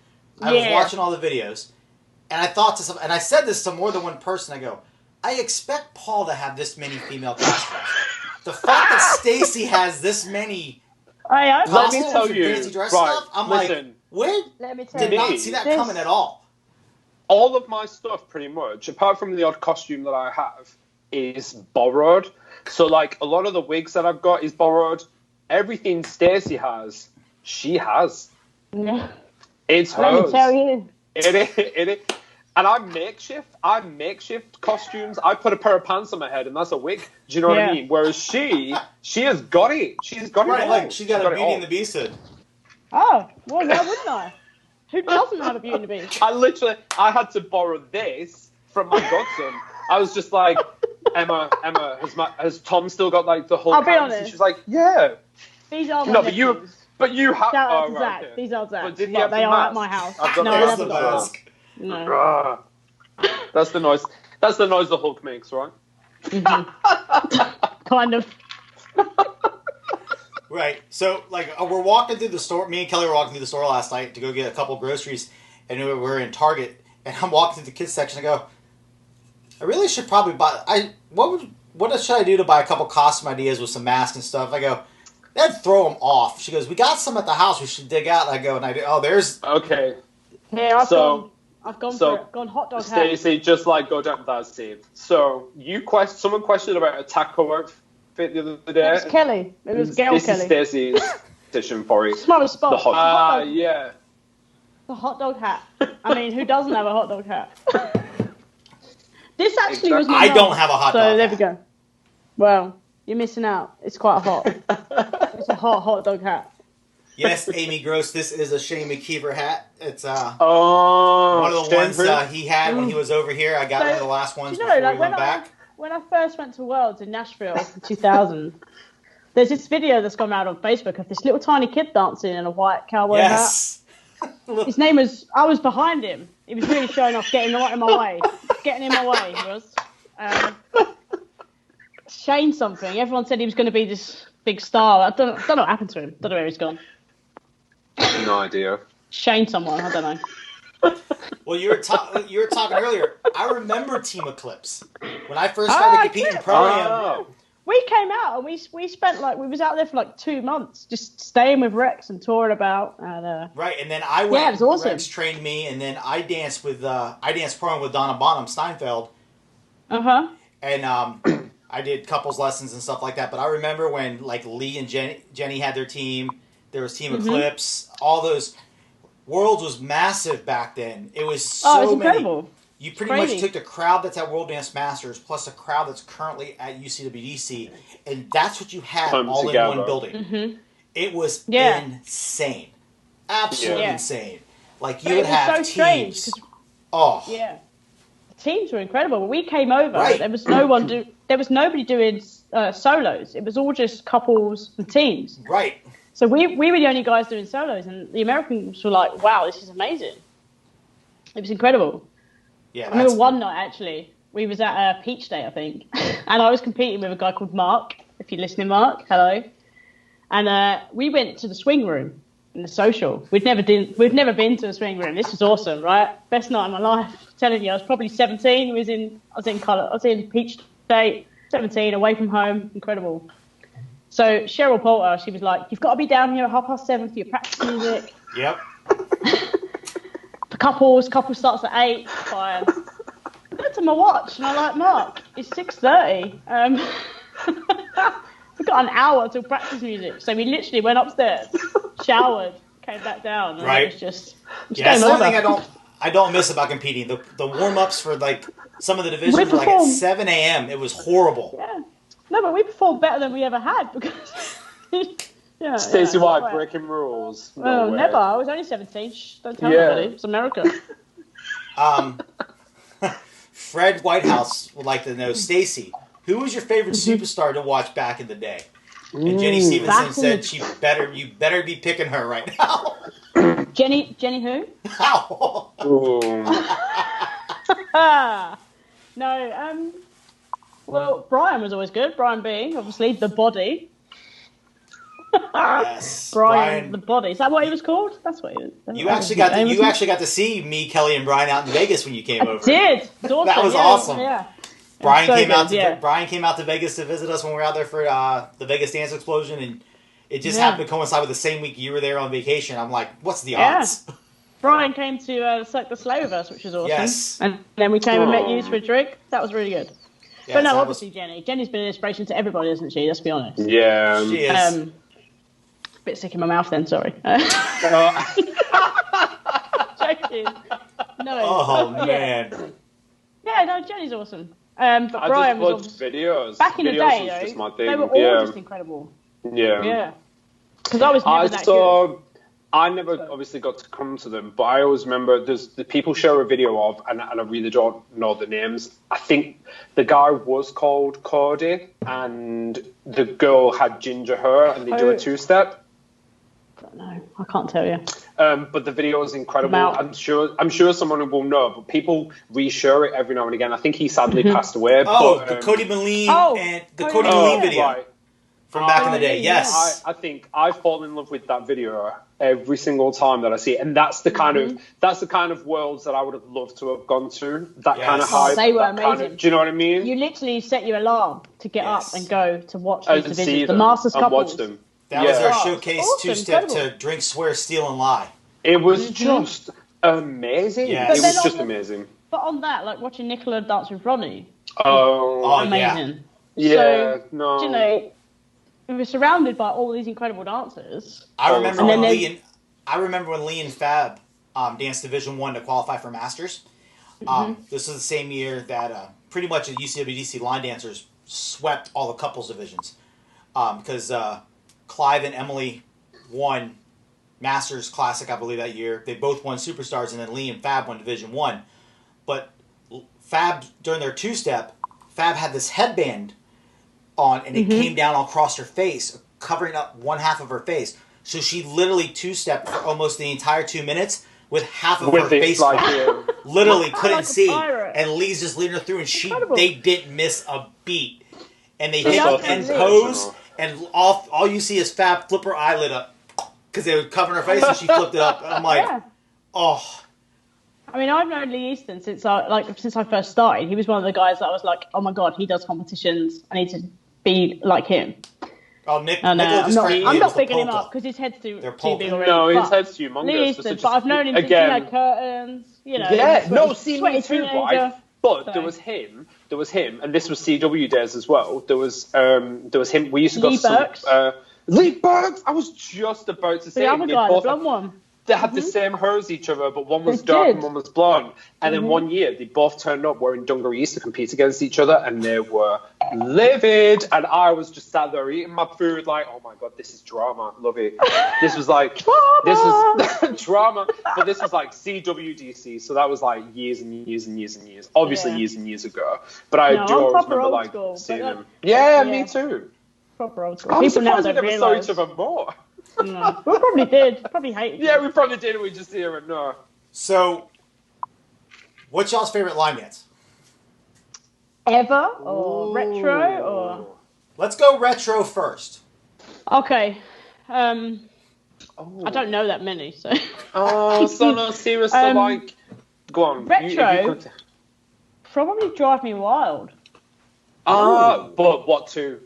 I was watching all the videos, and I thought to some, and I said this to more than one person. I go, I expect Paul to have this many female costumes. The fact that Stacie has this many costumes Let me tell and you, fancy dress right, stuff, I'm listen, like, where Let me tell did you, not see that coming at all. all of my stuff, pretty much, apart from the odd costume that I have, is borrowed. So, like, a lot of the wigs that I've got is borrowed. Everything Stacie has, she has. Yeah. It's hers. Let me tell you. It is. And I makeshift costumes. I put a pair of pants on my head, and that's a wig. Do you know what I mean? Whereas she has got it. She's got it all. Like she's got a Beauty and the Beast hood. Oh, well, why wouldn't I? Who doesn't have a Beauty and the Beast? I had to borrow this from my godson. I was just like, Emma, has Tom still got like the whole? I'll be pants? honest. And she's like, yeah. These are my No, nephews. but you have. Shout out to right, Zach. okay. These are Zach. But did he But have they the are at mask? my house. I've got No, the I That's have the the mask. mask. No. Ah. That's the noise. That's the noise the Hulk makes, right? Kind of. Right. So, like, we're walking through the store. Me and Kelly were walking through the store last night to go get a couple groceries, and we were in Target. And I'm walking through the kids section. I go, I really should probably buy. What should I do to buy a couple costume ideas with some masks and stuff? I go, Then throw them off. She goes, we got some at the house. We should dig out. And I go, there's... Okay. Yeah, I've gone for it. Gone hot dog hat. Stacie, just like go down that, Steve. So someone questioned about a taco outfit the other day. It was Kelly. It was Gail This Kelly. is Stacie's petition for it. Smart spot. Yeah. The hot dog hat. I mean, who doesn't have a hot dog hat? This actually was my I don't have a hot dog hat. So there we go. Well, you're missing out. It's quite hot. It's a hot dog hat. Yes, Amy Gross, this is a Shane McKeever hat. It's one of the ones he had when he was over here. I got one of the last ones before we went back. When I first went to Worlds in Nashville in 2000, there's this video that's gone out on Facebook of this little tiny kid dancing in a white cowboy hat. His name was... I was behind him. He was really showing off, getting right in my way. Getting in my way, he was. Shane something. Everyone said he was going to be this big star. I don't know what happened to him. Don't know where he's gone. No idea. Shane someone. I don't know. Well, you were talking earlier. I remember Team Eclipse. When I first started competing pro-am. We came out and we spent we was out there for 2 months just staying with Rex and touring about. And, right, and then I went. Yeah, it was awesome. Rex trained me, and then I danced pro-am with Donna Bonham Steinfeld. And I did couples lessons and stuff like that. But I remember when Lee and Jenny had their team. There was Team Eclipse. All those Worlds was massive back then. It was so many. Incredible. You pretty much took the crowd that's at World Dance Masters plus the crowd that's currently at UCWDC, and that's what you had all in one building. It was insane. Absolutely insane. You would have teams. Yeah. The teams were incredible. When we came over, there was nobody doing solos. It was all just couples and teams. Right. So we were the only guys doing solos, and the Americans were like, wow, this is amazing. It was incredible. Yeah, I remember one night, actually, we was at Peach Day, I think, and I was competing with a guy called Mark. If you're listening, Mark, hello. And we went to the swing room in the social. We'd never been to a swing room. This was awesome, right? Best night of my life. I'm telling you, I was probably 17. I was in Peach Day, 17, away from home. Incredible. So Cheryl Poulter, she was like, "You've got to be down here at 7:30 for your practice music." Yep. For couple starts at 8. Fine. I looked at my watch and I'm like, Mark, it's 6:30. We've got an hour till practice music. So we literally went upstairs, showered, came back down. And it was just that's the only thing I don't miss about competing. The warm-ups for some of the divisions were at 7 a.m. It was horrible. Yeah. No, but we performed better than we ever had because... Stacie White breaking rules. No way. Never. I was only 17. Shh, don't tell anybody. It's America. Fred Whitehouse would like to know, Stacie, who was your favorite superstar to watch back in the day? And Jenny Stevenson said you better be picking her right now. Jenny who? No. Well, Brian was always good. Brian being obviously the body. Yes, Brian the body. Is that what he was called? That's what he was. You actually got to see me, Kelly, and Brian out in Vegas when you came over. Did. Awesome. That was awesome. Yeah. Brian came out to Vegas to visit us when we were out there for the Vegas Dance Explosion, and it just happened to coincide with the same week you were there on vacation. I'm like, what's the odds? Brian came to Cirque du Soleil with us, which was awesome. Yes. And then we came and met you for a drink. That was really good. Yes, but no, obviously Jenny. Jenny's been an inspiration to everybody, isn't she? Let's be honest. Yeah. She is. Bit sick in my mouth then, sorry. Joking. No. Oh, man. Yeah, no, Jenny's awesome. But Brian was videos. Back in the day, though, they were all just incredible. Yeah. Yeah. Because I was never that good. I never obviously got to come to them, but I always remember there's the people share a video of, and I really don't know the names. I think the guy was called Cody, and the girl had ginger hair, and they do a two-step. I don't know. I can't tell you. But the video is incredible. I'm sure someone will know, but people reshare it every now and again. I think he sadly passed away. The Cody Moline and the Cody Moline video. Right. From back in the day, yes. I think I fall in love with that video every single time that I see it, and that's the kind of worlds that I would have loved to have gone to. That kind of hype. They were amazing. Do you know what I mean? You literally set your alarm to get up and go to watch these divisions. The them, Masters couples. Watch them. That was their Oh, showcase awesome, 2-step incredible. to Drink, Swear, Steal, and Lie. It was just amazing. Yes. It But was then just on the- amazing. But on that, like watching Nicola dance with Ronnie, Oh, amazing. yeah, So, no. you know, we were surrounded by all these incredible dancers. I remember And when then Lee and Fab danced Division 1 to qualify for Masters. This was the same year that pretty much the UCWDC line dancers swept all the couples divisions. Because Clive and Emily won Masters Classic, I believe, that year. They both won Superstars, and then Lee and Fab won Division 1. But Fab, during their 2-step, Fab had this headband on, and it came down across her face, covering up one half of her face. So she literally 2-stepped for almost the entire 2 minutes with half of her face covered. Literally couldn't like a see. pirate. And Lee's just leading her through, and Incredible. they didn't miss a beat. And they That's hit so the end sensational. pose, and all you see is Fab flip her eyelid up because they were covering her face, and she flipped it up. And I'm like, Yeah. oh. I mean, I've known Lee Easton since I first started. He was one of the guys that I was like, oh my god, he does competitions. I need to be like him. Oh, Nick. And Nicola just corrected me, I'm it not was the picking him polka. up because his head's too They're big polka. already. No, his but head's humongous. Lee Easton, but I've known him since he had curtains. You know. Yeah, no, sweaty- see, sweaty me too, teenager. right? But So. there was him, and this was CW days as well. There was him. We used to go Lee to some, Burks. Lee Burks. I was just about to say The other it. guy, the blonde one. They had the same hair as each other, but one was They dark did. and one was blonde. And then one year, they both turned up wearing dungarees to compete against each other, and they were livid. And I was just sat there eating my food, like, oh my god, this is drama. Love it. This was like, this is drama. But this was like CWDC, so that was like years and years and years and years. Obviously, Yeah. years and years ago. But I No, do I'm always proper remember old like school, seeing but them. Yeah, yeah. me too. Proper old school. I'm People now surprised we don't never saw realise. each other more. No. We probably did. Probably hated Yeah, them. we probably did. We just didn't know. So, what's y'all's favorite line dance? Ever or retro or Let's go retro first. okay. Oh. I don't know that many, so Oh, so no, seriously, like, go on. retro. Probably Drive Me Wild. But what to?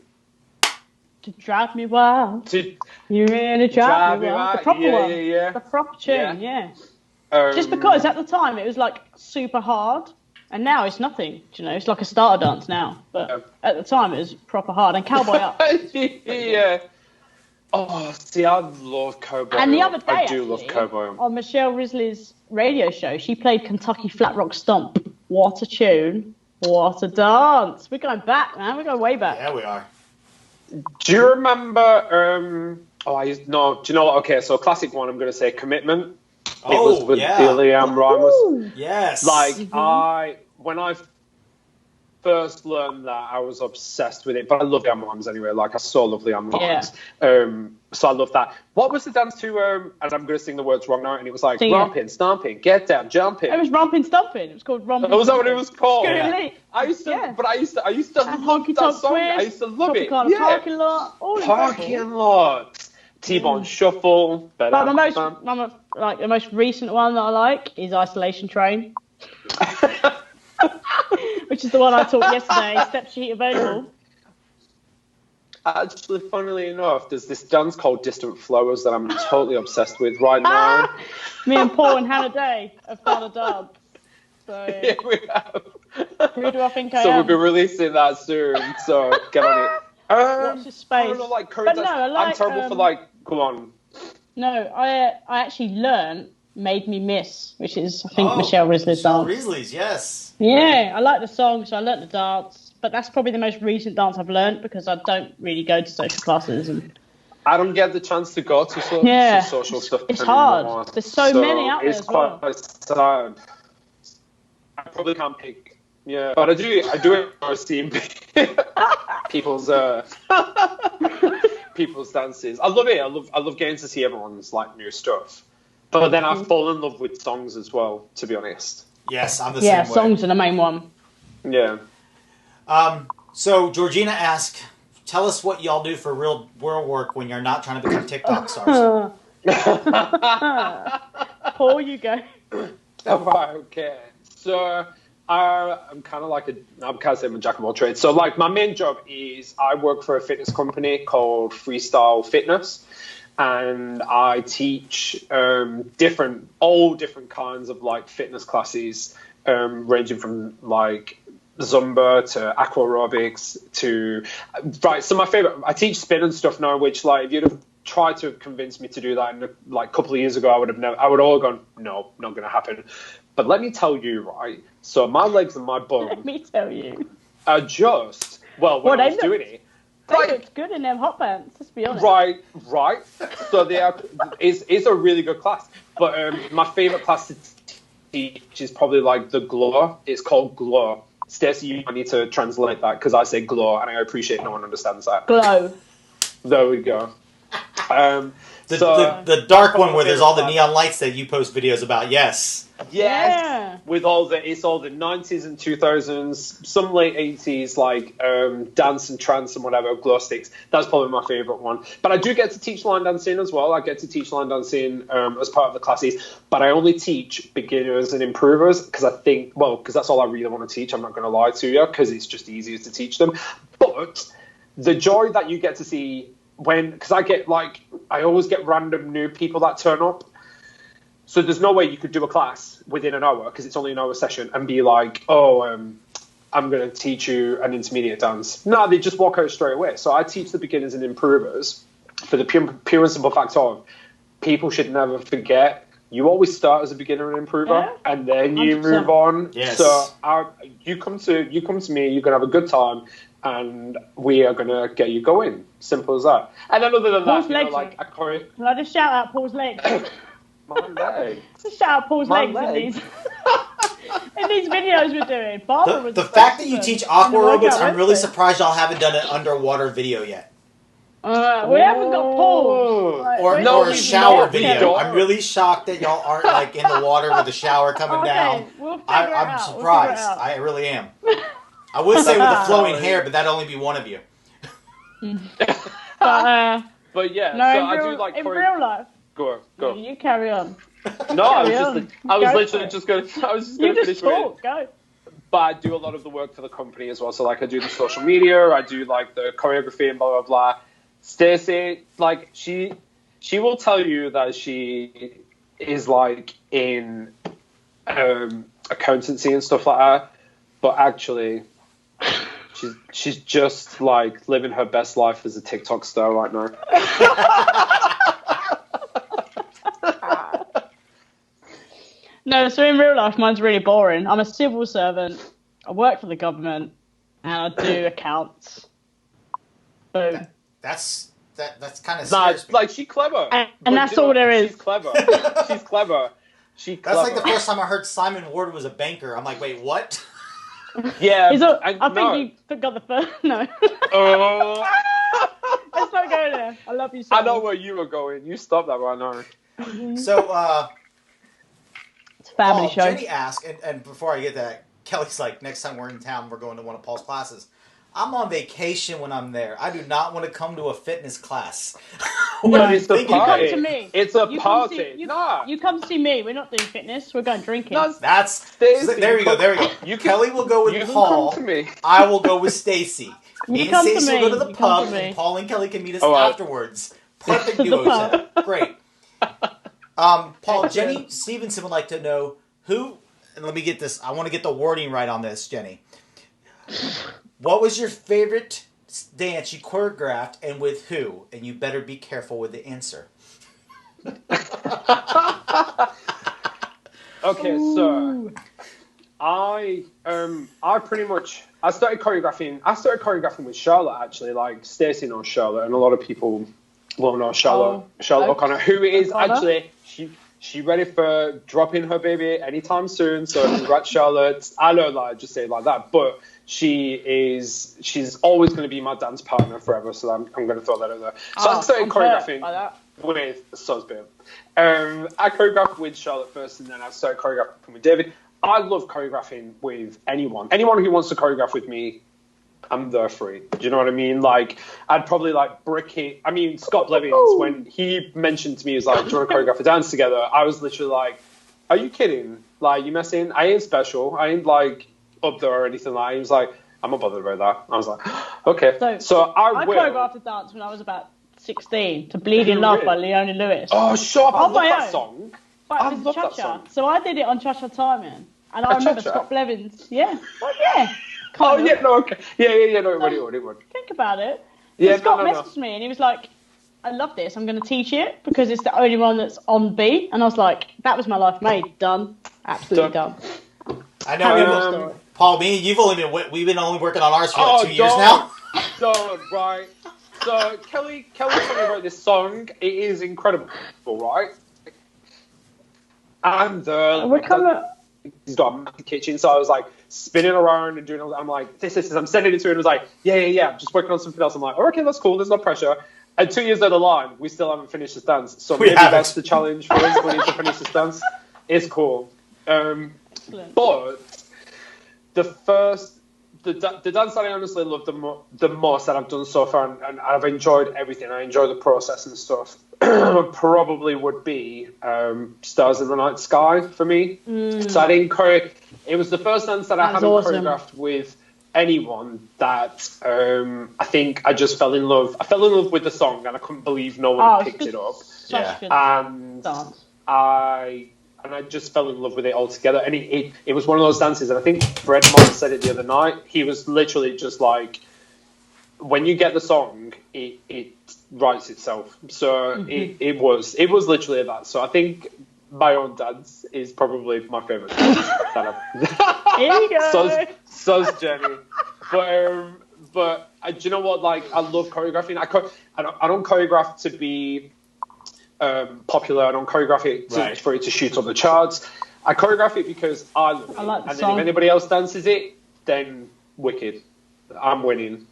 To drive me wild. To You really drive me wild. The proper yeah, one. yeah, The proper tune, yeah. yeah. Just because at the time it was like super hard, and now it's nothing. You know, it's like a starter dance now. But at the time it was proper hard. And Cowboy Up. yeah. Oh, see, I love Cowboy. And the Up. other day, I do love actually, Cowboy. Up. on Michelle Risley's radio show, she played Kentucky Flat Rock Stomp. What a tune. What a dance. We're going back, man. We're going way back. Yeah, we are. Do you remember? Do you know what? Okay, so classic one. I'm going to say Commitment. Oh, it was with yeah. Billy Ramos. Ooh. Yes. Like when I first learned that, I was obsessed with it. But I love the moms anyway. Like I so love the moms. So I love that. What was the dance to? And I'm going to sing the words wrong now. And it was like Sing it. romping, stomping, get down, jumping. It was Rompin' Stompin'. It was called Rompin' Was that what it was called? Screw Yeah. Lee. I used to, Yeah. but I used to And love Honky that Tonk song. Twist. I used to love it. Tropicana Yeah. Parking Lot. All Parking incredible. lot. T-Bone Shuffle. But the most recent one that I like is Isolation Train, which is the one I taught yesterday. Step sheet available. Actually, funnily enough, there's this dance called Distant Flowers that I'm totally obsessed with right now. Me and Paul and Hannah Day have found a dance. So Yeah, we have. who do I think I So am? we'll be releasing that soon. So get on it. Watch this space. I don't know, like current But no, dance. I like, I'm terrible for like. Go on. No, I actually learned Made Me Miss, which is I think Oh, Michelle Risley's Michelle dance. Risley's, yes. Yeah, I like the song, so I learnt the dance. But that's probably the most recent dance I've learnt because I don't really go to social classes. And I don't get the chance to go to Yeah, social stuff. it's anymore, hard. There's so many out there it's as well. quite sad. I probably can't pick. Yeah, but I do it for seeing people's people's dances. I love it. I love getting to see everyone's like new stuff. But then I fall in love with songs as well. To be honest. Yes, I'm the yeah, same way. songs are the main one. Yeah. So Georgina asked, tell us what y'all do for real world work when you're not trying to become TikTok stars. Paul, you go. Right, okay. So I'm kind of like I'm kind of saying I'm a jack of all trades. So like my main job is I work for a fitness company called Freestyle Fitness, and I teach all different kinds of like fitness classes, ranging from like Zumba to aqua aerobics to So my favorite, I teach spin and stuff now, which like if you'd have tried to convince me to do that like a couple of years ago, I would have all gone, no, not going to happen. But let me tell you, right? So my legs and my bum. Let me tell you. Are just when I was doing it. They looked good in them hot pants. Let's be honest. Right. So it's a really good class. But my favorite class to teach is probably like the glow. It's called glow. Stacie, you need to translate that because I say glow, and I appreciate no one understands that. Glow. There we go. The dark one where there's all the neon lights that you post videos about. Yes. Yeah. With it's all the 90s and 2000s, some late 80s like dance and trance and whatever, glow sticks. That's probably my favorite one. But I do get to teach line dancing as well. I get to teach line dancing as part of the classes, but I only teach beginners and improvers because that's all I really want to teach. I'm not going to lie to you because it's just easier to teach them. But the joy that you get to see because I always get random new people that turn up. So there's no way you could do a class within an hour because it's only an hour session and be like, I'm going to teach you an intermediate dance. No, they just walk out straight away. So I teach the beginners and improvers for the pure and simple fact of people should never forget you always start as a beginner and improver and then you 100%. Move on. Yes. So you come to me, you're going to have a good time. And we are going to get you going. Simple as that. And then other than Paul's that, legs. Can I just shout out Paul's legs? My legs. Just shout out Paul's legs in these videos we're doing. The fact that you teach aqua aerobics, I'm really surprised y'all haven't done an underwater video yet. We haven't got Paul. Or a shower video. I'm really shocked that y'all aren't like in the water with the shower coming down. We'll I'm surprised. I really am. I would say with the flowing hair, but that'd only be one of you. But yeah, no, so I do like in real life. Go. You carry on. No, I was literally just going to finish. You just talk. Go. But I do a lot of the work for the company as well. So like I do the social media, I do like the choreography and blah blah blah. Stacie, like she will tell you that she is like in accountancy and stuff like that, but actually. She's just like living her best life as a TikTok star right now. No, so in real life, mine's really boring. I'm a civil servant. I work for the government, and I do accounts. Boom. That's kind of serious. Like she's clever, and that's all there is. She's clever. She's clever. That's like the first time I heard Simon Ward was a banker. I'm like, wait, what? Yeah, I think you got the first. No. Let's not go there. I love you so much. I know where you were going. You stop that right now. So, it's a family show. Jenny asked, and before I get that, Kelly's like, next time we're in town, we're going to one of Paul's classes. I'm on vacation when I'm there. I do not want to come to a fitness class. No, it's a party. You come to me. It's a party. You come see me. We're not doing fitness. We're going drinking. No, there we go. Kelly will go with Paul. Come to me. I will go with Stacie. Me and Stacie will go to the pub, and Paul and Kelly can meet us afterwards. Perfect duo set. Great. Paul, Jenny Stevenson would like to know who, and let me get this. I want to get the wording right on this, Jenny. What was your favorite dance you choreographed and with who? And you better be careful with the answer. Okay, so I started choreographing with Charlotte actually. Like Stacie knows Charlotte, and a lot of people will know Charlotte O'Connor, who is actually she ready for dropping her baby anytime soon. So congrats, Charlotte. I know, like just say it like that, but she's always going to be my dance partner forever. So I'm going to throw that out there. So I started choreographing with Sosbin. I choreographed with Charlotte first, and then I started choreographing with David. I love choreographing with anyone who wants to choreograph with me. I'm there for it. Do you know what I mean? Like, I'd probably like brick it. I mean, Scott Blevins, when he mentioned to me, he was like, do you want to choreograph a dance together? I was literally like, are you kidding? Like, you messing? I ain't special. I ain't like, up there or anything like that. He was like, I'm not bothered about that. I was like, okay. So I will. choreographed a dance when I was about 16 to Bleed in Love by Leona Lewis. Oh, shut up. I love that song. But I it was love cha-cha. that song. So I did it on Cha-Cha Timing. And I remember cha-cha? Scott Blevins. Yeah. Well, yeah. Oh, yeah, no, okay. Yeah, no, it would. Think about it. Yeah, so Scott messaged me and he was like, I love this. I'm going to teach it because it's the only one that's on beat. And I was like, that was my life made. Done. Absolutely done. I know. Paul, we've been only working on ours for 2 years now. Right. So Kelly told me about this song. It is incredible, right? And he's got a massive kitchen, so I was like spinning around and doing all that. I'm like, this. I'm sending it to him. And he was like, yeah. I'm just working on something else. I'm like, oh, okay, that's cool. There's no pressure. And 2 years down the line, we still haven't finished this dance. So maybe that's the challenge for us. We need to finish this dance. It's cool. But the dance that I honestly love the most that I've done so far, and I've enjoyed everything. I enjoy the process and stuff. Probably would be Stars in the Night Sky for me. So I didn't it was the first dance that I hadn't choreographed with anyone that I think I just fell in love. I fell in love with the song and I couldn't believe no one picked it up. And dance. I just fell in love with it altogether. And it was one of those dances, and I think Fred Moss said it the other night. He was literally just like, when you get the song, it writes itself. So it was literally that. So I think my own dance is probably my favourite dance. Here you go. So's Jenny. But do you know what? Like, I love choreographing. I don't choreograph to be popular. I don't choreograph it for it to shoot on the charts. I choreograph it because I love it. Like the and song. then if anybody else dances it, then wicked. I'm winning.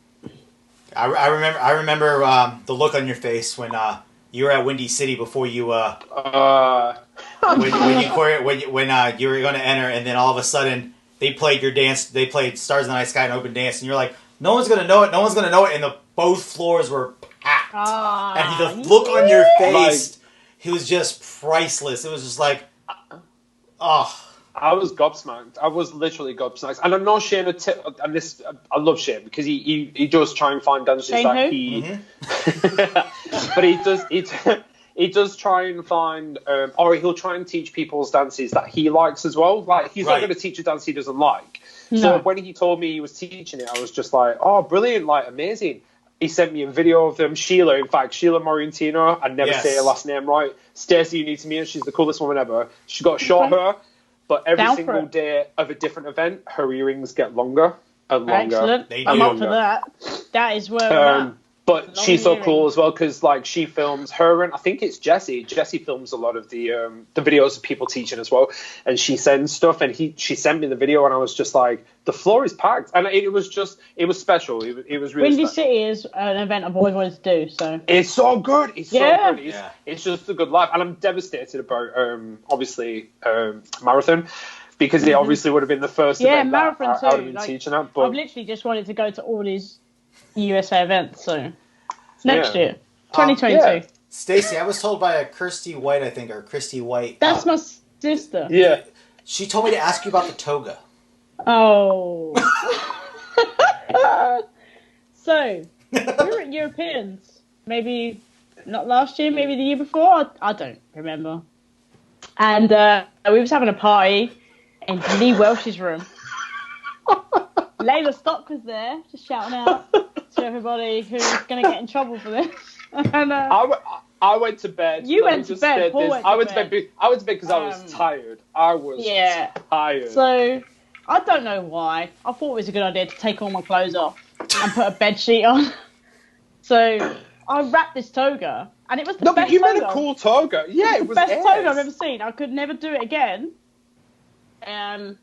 I remember the look on your face when you were at Windy City before you when you were going to enter, and then all of a sudden they played your dance. They played Stars in the Night Sky and Open Dance, and you're like, no one's gonna know it. No one's gonna know it. And both floors were packed. And the look on your face, it was just priceless. It was just like, oh. I was gobsmacked. I was literally gobsmacked. And I know Shane, and this, I love Shane because he does try and find dances Shane that who? he, but he does try and find, or he'll try and teach people's dances that he likes as well. Like, he's not going to teach a dance he doesn't like. No. So when he told me he was teaching it, I was just like, oh, brilliant, like, amazing. He sent me a video of them. Sheila Morientino, I never say her last name right. Stacie, you need to meet her. She's the coolest woman ever. She's got short hair, but every single day of a different event, her earrings get longer and longer. Excellent. I'm up for that. That is where I'm at. But she's so cool as well because, like, she films her and I think it's Jessie. Jessie films a lot of the videos of people teaching as well, and she sends stuff. And she sent me the video, and I was just like, the floor is packed, and it was special. It was really. Windy special. City is an event I've always wanted to do. So it's so good. It's so good. It's just a good life, and I'm devastated about obviously marathon. Because it obviously would have been the first event marathon that I would have been teaching at. But I've literally just wanted to go to all these USA events, so next year, 2022. Stacie, I was told by a Kirsty White, I think, or Christy White. That's my sister. Yeah. She told me to ask you about the toga. Oh. So, we were at Europeans, maybe not last year, maybe the year before. I don't remember. And we was having a party in Lee Welsh's room. Layla Stock was there, just shouting out to everybody who's going to get in trouble for this. And, I went to bed. You went to bed. I went to bed because I was tired. I was tired. So, I don't know why. I thought it was a good idea to take all my clothes off and put a bed sheet on. So, I wrapped this toga, and it was the best but you toga. made a cool toga. Yeah, it was the best toga I've ever seen. I could never do it again.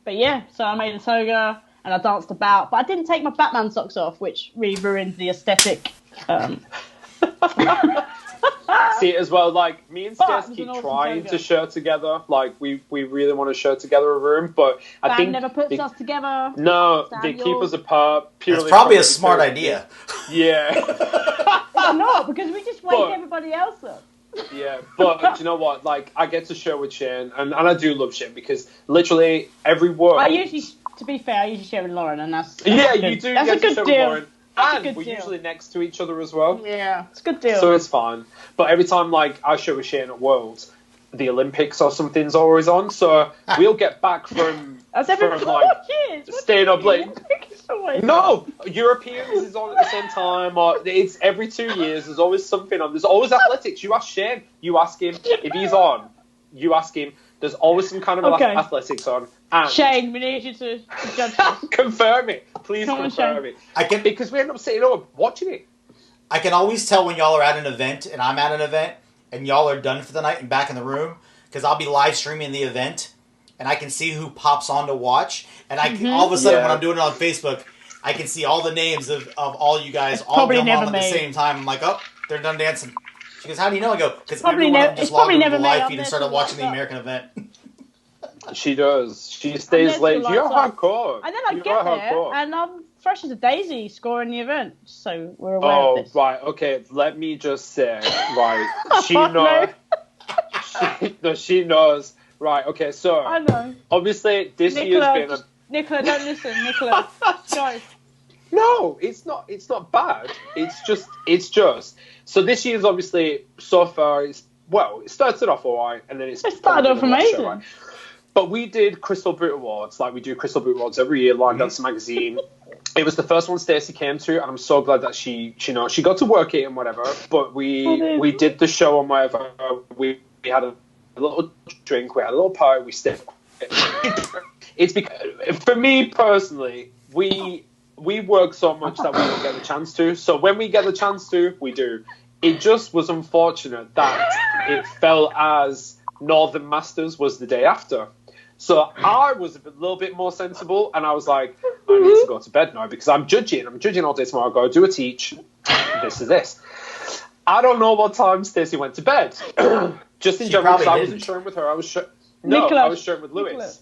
But yeah, so I made a toga, and I danced about, but I didn't take my Batman socks off, which really ruined the aesthetic. See, as well, like, me and Stacie keep trying to share together. Like, we really want to share together a room, but I think never puts us together. No, they keep us apart. It's probably a smart idea. Yeah. It's not, because we just wake everybody else up. Yeah, but do you know what? Like, I get to share with Shane, and I do love Shane because literally every word. I usually To be fair, I usually share with Lauren, and that's Yeah, good. you do. That's get a good to share deal. with Lauren. That's a And good we're deal. usually next to each other as well. Yeah, it's a good deal. So it's fine. But every time, like, I show with Shane at Worlds, the Olympics or something's always on. So we'll get back from, That's every 4 years. staying up late. No, Europeans is on at the same time, or it's every 2 years. There's always something on. There's always athletics. You ask Shane, you ask him if he's on. You ask him. There's always some kind of athletics on. And Shane, we need you to judge this. confirm it, please. Come on, confirm Shane. it. Because we end up sitting up watching it. I can always tell when y'all are at an event and I'm at an event and y'all are done for the night and back in the room because I'll be live streaming the event and I can see who pops on to watch and I can, all of a sudden when I'm doing it on Facebook, I can see all the names of all you guys all come on at the same time. I'm like, oh, they're done dancing. She goes, how do you know? I go, because everyone of them just logged into the live feed and started watching the American event. She does. She stays late. You're hardcore. And then I get there and I'm fresh as a daisy scoring the event. So we're aware of this. Oh, right. Okay. Let me just say, right. She knows. She knows. Right. Okay. So. I know. Obviously, this year's been a... Nicola, don't listen. Nicola. Guys. No, it's not. It's not bad. It's just. So this year's obviously so far. It started off alright, and then it started off amazing. Right? But we did Crystal Boot Awards, like we do Crystal Boot Awards every year, Line Dance Magazine. It was the first one Stacie came to, and I'm so glad that she got to work it and whatever. But we did the show and whatever. We had a little drink, we had a little party, we stayed. It's because for me personally, we work so much that we don't get the chance to. So when we get the chance to, we do. It just was unfortunate that it fell as Northern Masters was the day after. So I was a little bit more sensible, and I was like, I need to go to bed now because I'm judging. I'm judging all day tomorrow. I've got to do a teach. This is this. I don't know what time Stacie went to bed. Just in general, because I wasn't sharing with her. I was sharing with Lewis. Nicholas.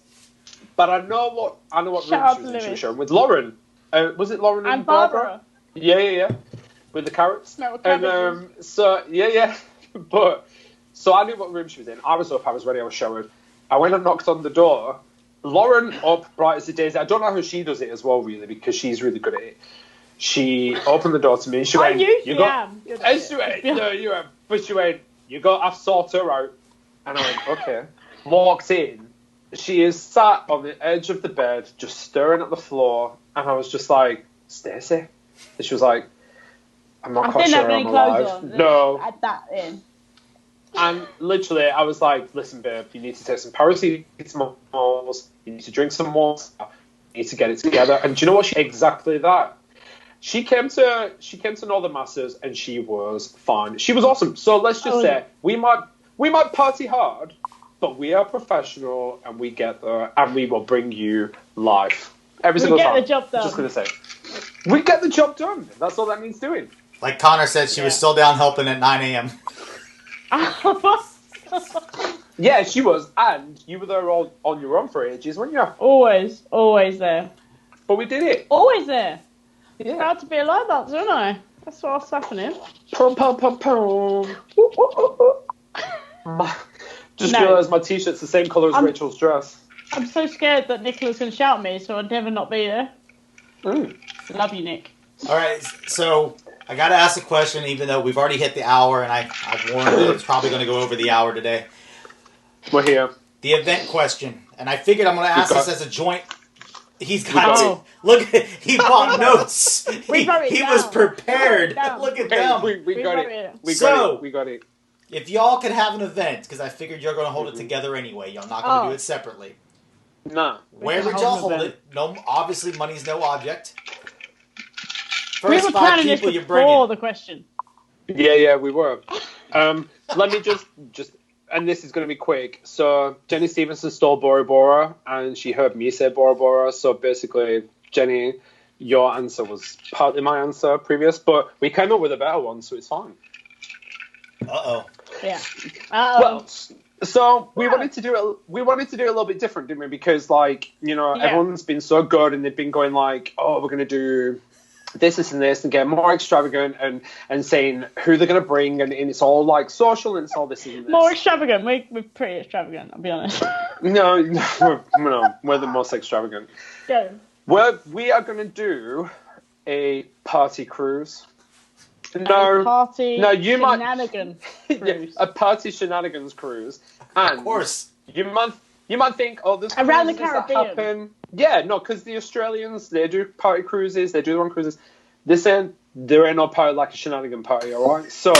But I know what room she was in. She was sharing with Lauren. Was it Lauren and Barbara? Yeah. With the carrots. And so But so I knew what room she was in. I was up, I was ready, I was showered. I went and knocked on the door. Lauren, up bright as a daisy. I don't know how she does it as well, really, because she's really good at it. She opened the door to me and she went, you am. And she went, no, you am. But she went, I've sorted her out. And I went, okay. Walked in. She is sat on the edge of the bed, just staring at the floor. And I was just like, Stacie? And she was like, I'm not quite sure I'm alive. No. At that in. And literally, I was like, listen, babe, you need to take some paracetamol, you need to drink some water, you need to get it together. And do you know what? Exactly that. She came to Northern Masters and she was fine. She was awesome. So let's just say we might party hard, but we are professional and we get there and we will bring you life every single time. We get the job done. Just gonna say, we get the job done. That's all that means doing. Like Connor said, she was still down helping at 9 a.m. Yeah, she was, and you were there all on your own for ages, weren't you? Always there. But we did it. Always there. Yeah. Proud to be alive, that's, isn't I? That's what's happening. Pum pum pum pum. Just realised my t-shirt's the same colour as Rachel's dress. I'm so scared that Nicola's going to shout at me, so I'd never not be there. Love you, Nick. All right, so I got to ask a question, even though we've already hit the hour, and I've warned that it's probably going to go over the hour today. We're here. The event question, and I figured I'm going to ask this as a joint. He's got it. Look, he bought notes. He was prepared. Look at them. We got it. We got it. If y'all could have an event, because I figured you're going to hold it together anyway, y'all not going to do it separately. Nah. Where would y'all hold it? No, obviously money's no object. First we were planning this before the question. Yeah, we were. Let me just, and this is going to be quick. So Jenny Stevenson stole Bora Bora, and she heard me say Bora Bora. So basically, Jenny, your answer was partly my answer previous, but we came up with a better one, so it's fine. Uh-oh. Yeah. Well, so we wanted to do it. We wanted to do it a little bit different, didn't we? Because everyone's been so good, and they've been going like, "Oh, we're going to do this and this," and get more extravagant, and saying who they're going to bring, and it's all like social, and it's all this and this. More extravagant. We're pretty extravagant. I'll be honest. No, we're the most extravagant. Go. We are going to do a party cruise. No, you shenanigan cruise. A party shenanigans cruise. And Of course. You might think, oh, there's around the cruises that Caribbean. happen. Yeah, no, because the Australians, they do party cruises, they do their own cruises. There ain't no party like a shenanigan party, all right? So,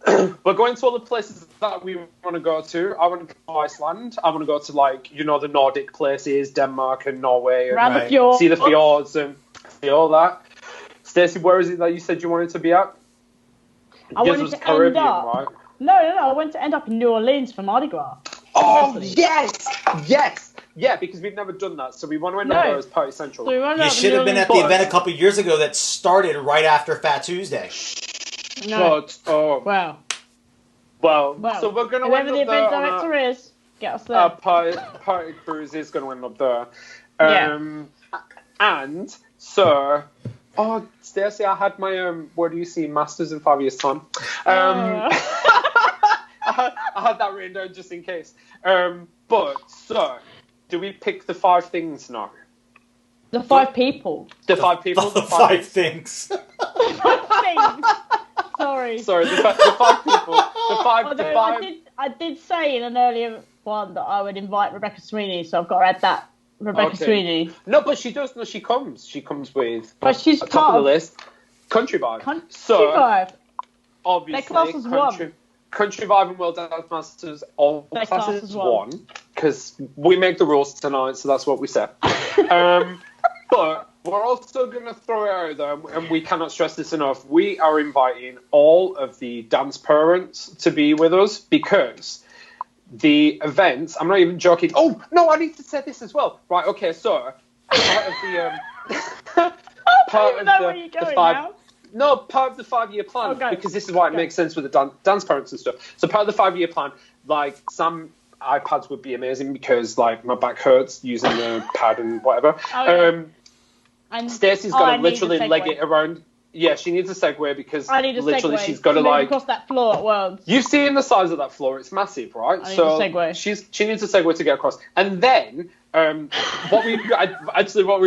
we're going to all the places that we want to go to. I want to go to Iceland. I want to go to, like, the Nordic places, Denmark and Norway. Around And the fjords. see the fjords and see all that. Stacie, where is it that you said you wanted to be at? I wanted to end up. Right? No. I wanted to end up in New Orleans for Mardi Gras. Oh, yes! Yeah, because we've never done that, so we want to end up there as Party Central. So you should have been at the event a couple years ago that started right after Fat Tuesday. No. But, Wow. Well, so we're going to end whoever up the there event director is, get us there. Our party cruise is going to end up there. And, so... Oh, Stacie, I had my, where do you see, Masters in 5 years' time. I had that written down just in case. But, so, do we pick the 5 things now? The 5 people. The 5 people? The 5 things. Sorry. Sorry, the 5 people. I did say in an earlier one that I would invite Rebecca Sweeney, so I've got to add that. Rebecca Sweeney. No, but she does. No, she comes. She comes with. But she's top part of the list. Country Vibe. Country Vibe. Obviously, Country Vibe and World Dance Masters all classes one, because we make the rules tonight, so that's what we said. But we're also going to throw it out there, and we cannot stress this enough. We are inviting all of the dance parents to be with us, because the events, I'm not even joking. Oh, no, I need to say this as well. Right, okay, so part of the... part of the 5-year plan, because this is why it makes sense with the dance parents and stuff. So part of the 5-year plan, like, some iPads would be amazing because, like, my back hurts using the pad and whatever. Stacie's got to literally leg it around. Yeah, she needs a Segway because literally she's got to, like... across that floor at Worlds. You've seen the size of that floor. It's massive, right? I need a Segway. She needs a Segway to get across. And then, what we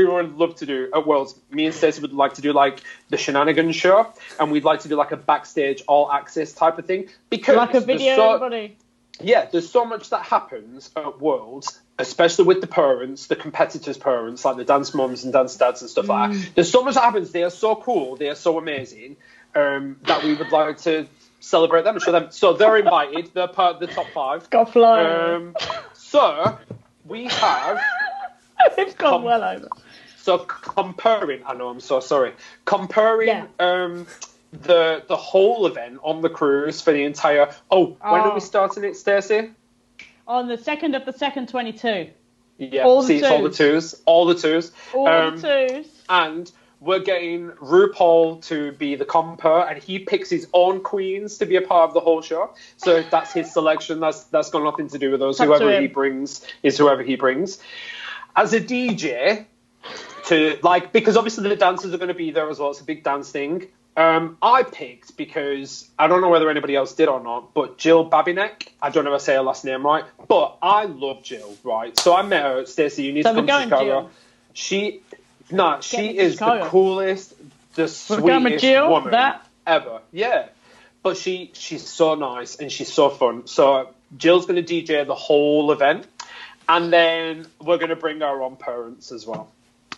would love to do at Worlds, me and Stacie would like to do, like, the shenanigans show, and we'd like to do, like, a backstage all-access type of thing. Because like a video, everybody. Yeah, there's so much that happens at Worlds, especially with the parents, the competitors' parents, like the dance mums and dance dads and stuff like that. There's so much that happens. They are so cool. They are so amazing that we would like to celebrate them and show them. So they're invited. They're part of the top 5. Got flying. So we have... It's gone well over. So comparing... I know, I'm so sorry. Comparing... The whole event on the cruise for the entire... when are we starting it, Stacie? On the 2nd of the 2nd, 22. Yeah, it's all the twos. All the twos. All the twos. And we're getting RuPaul to be the compere, and he picks his own queens to be a part of the whole show. So that's his selection. That's got nothing to do with us. Whoever he brings is whoever he brings. As a DJ, because obviously the dancers are going to be there as well. It's a big dance thing. I picked, because I don't know whether anybody else did or not, but Jill Babinek. I don't know if I say her last name right, but I love Jill, right? So I met her. Stacie, you need to come to Chicago. Jill. She is the coolest, the sweetest woman ever. Yeah. But she's so nice and she's so fun. So Jill's going to DJ the whole event, and then we're going to bring our own parents as well.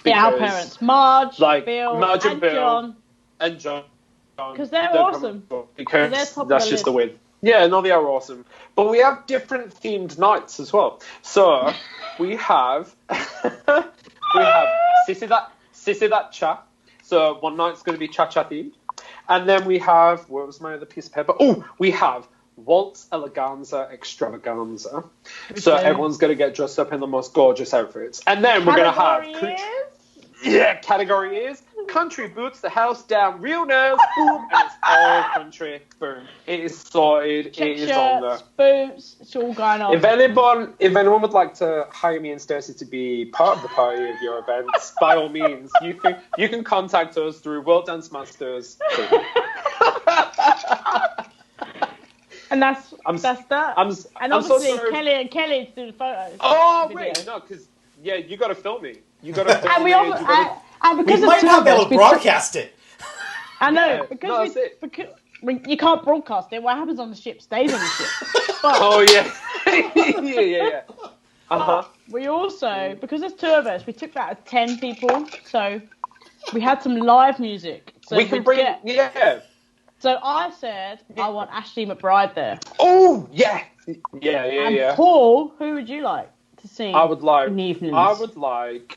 Our parents. Marge, Bill, and Bill. John. And John. Because they're awesome. Because that's just the win. Yeah, no, they are awesome. But we have different themed nights as well. So we have Sissy That Cha. So one night's going to be Cha-Cha themed. And then we have, where was my other piece of paper? Oh, we have Waltz Eleganza Extravaganza. So everyone's going to get dressed up in the most gorgeous outfits. And then we're going to have... category is country boots the house down, real nails, boom, and it's all country, boom. It is sorted. Check it is shirts, on there. Boots, it's all going on. If anyone would like to hire me and Stacie to be part of the party of your events, by all means, you can contact us through World Dance Masters. And that's that. I'm And I'm so obviously sorry. Kelly do the photos. Oh video. wait, no, because you got to film me. You got to film And me. and We because might not be able to we broadcast it. I know Yeah, because no, that's it. because you can't broadcast it. What happens on the ship stays on the ship. But, Oh yeah, yeah. but we also, because there's 2 of us, we took that as 10 people. So we had some live music. So We can bring. Yeah. So I said I want Ashley McBride there. Oh yeah. And Paul, who would you like to see? I would like. in the evenings?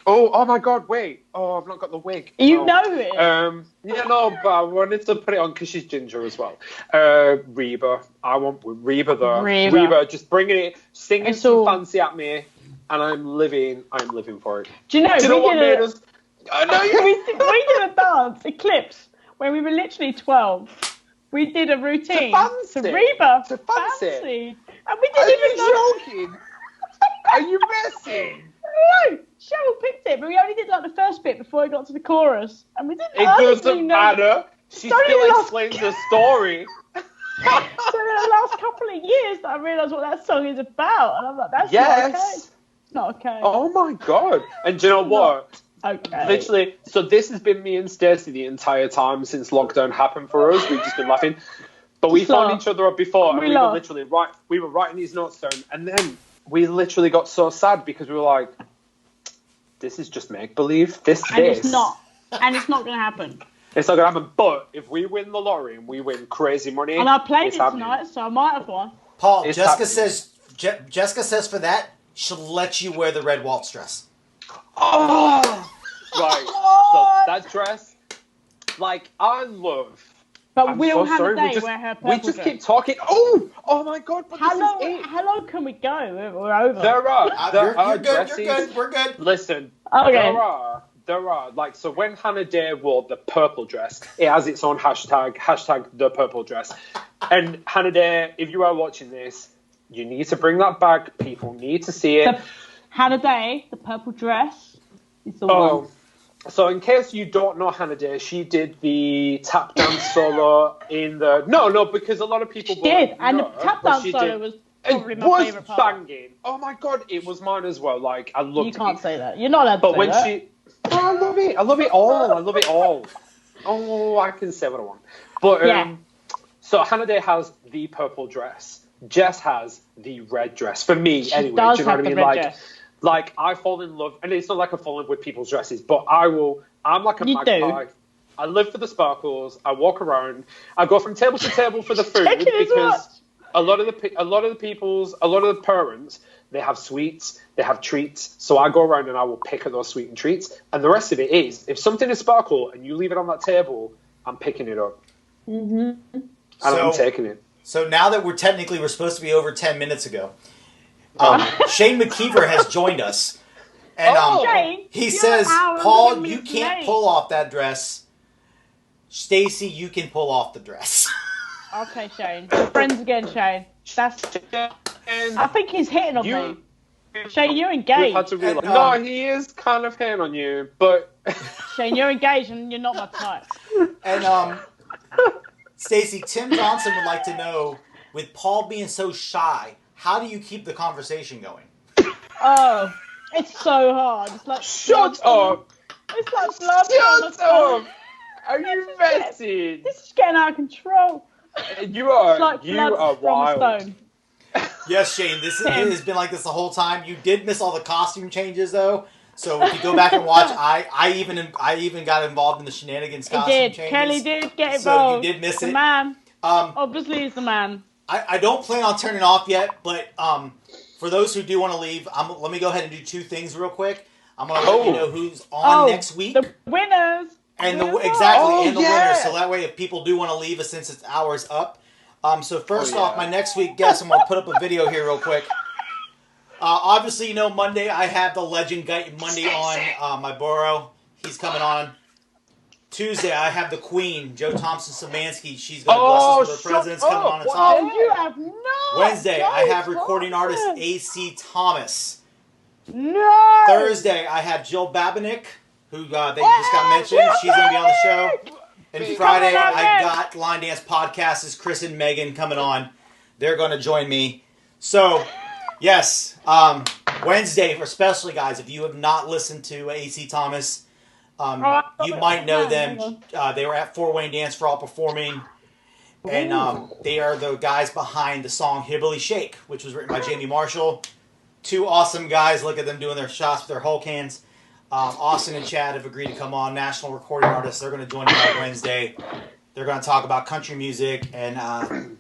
Oh my God! Wait. Oh, I've not got the wig. You know who it is. Yeah, no, but I wanted to put it on because she's ginger as well. Reba. I want Reba there. Reba, just bringing it, singing some fancy at me, and I'm living for it. Do you know what made us? I know you. we did a dance, Eclipse, when we were literally 12. We did a routine to Reba. To fancy. And we didn't even know. Are you joking? Are you messing? No, Cheryl picked it, but we only did like the first bit before we got to the chorus, and we didn't. It doesn't matter. She still explains the story. So in the last couple of years, that I realised what that song is about, and I'm like, that's not okay. It's not okay. Oh my God! And do you know what? Okay. Literally, so this has been me and Stacie the entire time since lockdown happened for us. We've just been laughing. But we found each other up before, and we were literally we were writing these notes down, and then we literally got so sad because we were like, this is just make-believe. It's not going to happen. It's not going to happen, but if we win the lottery and we win crazy money, and I played it tonight, so I might have won. Paul, Jessica says for that, she'll let you wear the red waltz dress. Oh! Right, so that dress, like, I love... But we don't have a day where her purple We just keep talking. Oh my God, but how long can we go? We're over. There are dresses. You're good, we're good. Listen, okay. There are, like, so when Hannah Day wore the purple dress, it has its own hashtag the purple dress. And Hannah Day, if you are watching this, you need to bring that back. People need to see it. Hannah Day, the purple dress, is the one. So in case you don't know Hannah Day, she did the tap dance solo in the... No, because a lot of people... She did, and the tap dance solo was probably my favourite part. It was banging. Oh my God, it was mine as well. Like, I loved it. You can't say that. You're not allowed to say that. I love it. I love it all. Oh, I can say what I want. But, so Hannah Day has the purple dress. Jess has the red dress. For me, anyway. Do you know what I mean? Like, I fall in love, and it's not like I fall in love with people's dresses, but I'm like a magpie. I live for the sparkles. I walk around. I go from table to table for the food because a lot of the parents, they have sweets, they have treats. So I go around and I will pick at those sweet and treats. And the rest of it is, if something is sparkle and you leave it on that table, I'm picking it up. Mm-hmm. And I'm taking it. So now that we're supposed to be over 10 minutes ago, Shane McKeever has joined us. And Shane, he says, Paul, you can't pull off that dress. Stacie, you can pull off the dress. Okay, Shane. We're friends again, Shane. I think he's hitting on me. Shane, you're engaged. Had to realize, no, he is kind of hitting on you, but... Shane, you're engaged and you're not my type. And, Stacie, Tim Johnson would like to know, with Paul being so shy, how do you keep the conversation going? Oh, it's so hard. It's like shut up. It's like blood. Shut up. Are you messing? This is getting out of control. You are. Like you are wild. Yes, Shane. It has been like this the whole time. You did miss all the costume changes, though. So if you go back and watch, I even got involved in the shenanigans costume changes. Kelly did get involved. So you did miss it. The man. Obviously, he's the man. I don't plan on turning off yet, but for those who do want to leave, let me go ahead and do 2 things real quick. I'm going to let you know who's on next week. The winners. And the winners. So that way, if people do want to leave us since it's hours up. So first off, my next week guest, I'm going to put up a video here real quick. Obviously, Monday I have the legend guy Monday on my borough. He's coming on. Tuesday, I have the Queen, Joe Thompson-Samansky. She's going to bless us with her presence coming on the top. Oh, you have no. Wednesday, I have recording artist A.C. Thomas. No. Thursday, I have Jill Babinick, who they just got mentioned. She's going to be on the show. And Friday, I got Line Dance Podcast's Chris and Megan coming on. they're going to join me. So, yes, Wednesday, especially guys, if you have not listened to AC Thomas, you might know them. They were at Fort Wayne Dance for All performing, and they are the guys behind the song Hibbly Shake, which was written by Jamie Marshall. Two awesome guys. Look at them doing their shots with their Hulk hands. Austin and Chad have agreed to come on, national recording artists. They're going to join me on Wednesday. They're going to talk about country music and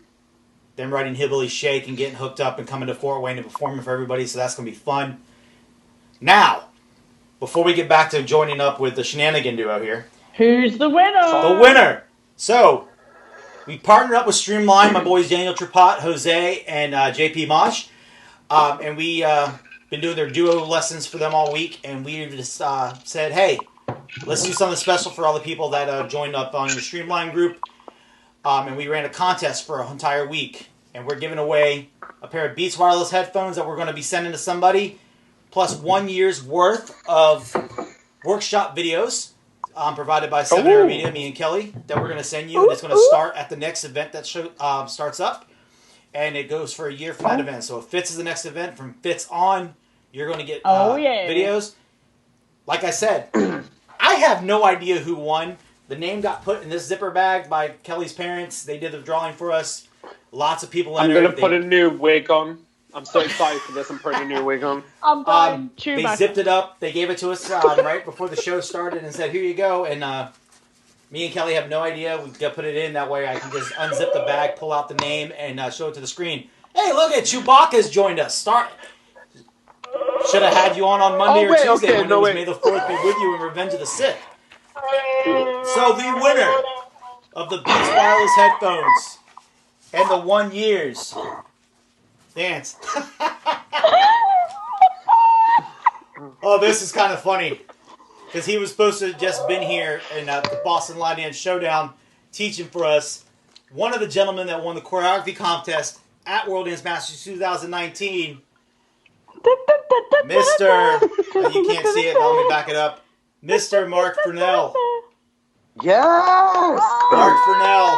them writing Hibbly Shake and getting hooked up and coming to Fort Wayne and performing for everybody, so that's going to be fun. Now, before we get back to joining up with the shenanigan duo here. Who's the winner? The winner! So, we partnered up with Streamline, my boys Daniel Trapat, Jose, and JP Mosh. And we been doing their duo lessons for them all week, and we just said, hey, let's do something special for all the people that joined up on the Streamline group. And we ran a contest for an entire week. And we're giving away a pair of Beats wireless headphones that we're going to be sending to somebody, plus 1 year's worth of workshop videos provided by Seminary Media, me and Kelly, that we're going to send you. And it's going to start at the next event that starts up. And it goes for a year for that event. So if Fitz is the next event, from Fitz on, you're going to get videos. Like I said, I have no idea who won. The name got put in this zipper bag by Kelly's parents. They did the drawing for us. Lots of people entered. I'm going to put a new wig on. I'm so excited for this. I'm putting a new wig on. They zipped it up. They gave it to us right before the show started and said, here you go. And me and Kelly have no idea. We got put it in. That way I can just unzip the bag, pull out the name, and show it to the screen. Hey, look at Chewbacca's joined us. Should have had you on Monday or Tuesday when it was May the 4th be with you in Revenge of the Sith. So the winner of the Beats wireless headphones and the 1 year's dance. Oh, this is kind of funny. Because he was supposed to have just been here in the Boston Line Dance Showdown teaching for us. One of the gentlemen that won the choreography contest at World Dance Masters 2019, Mr. You can't see it, let me back it up. Mr. Mark Furnell. Yes! Mark Furnell,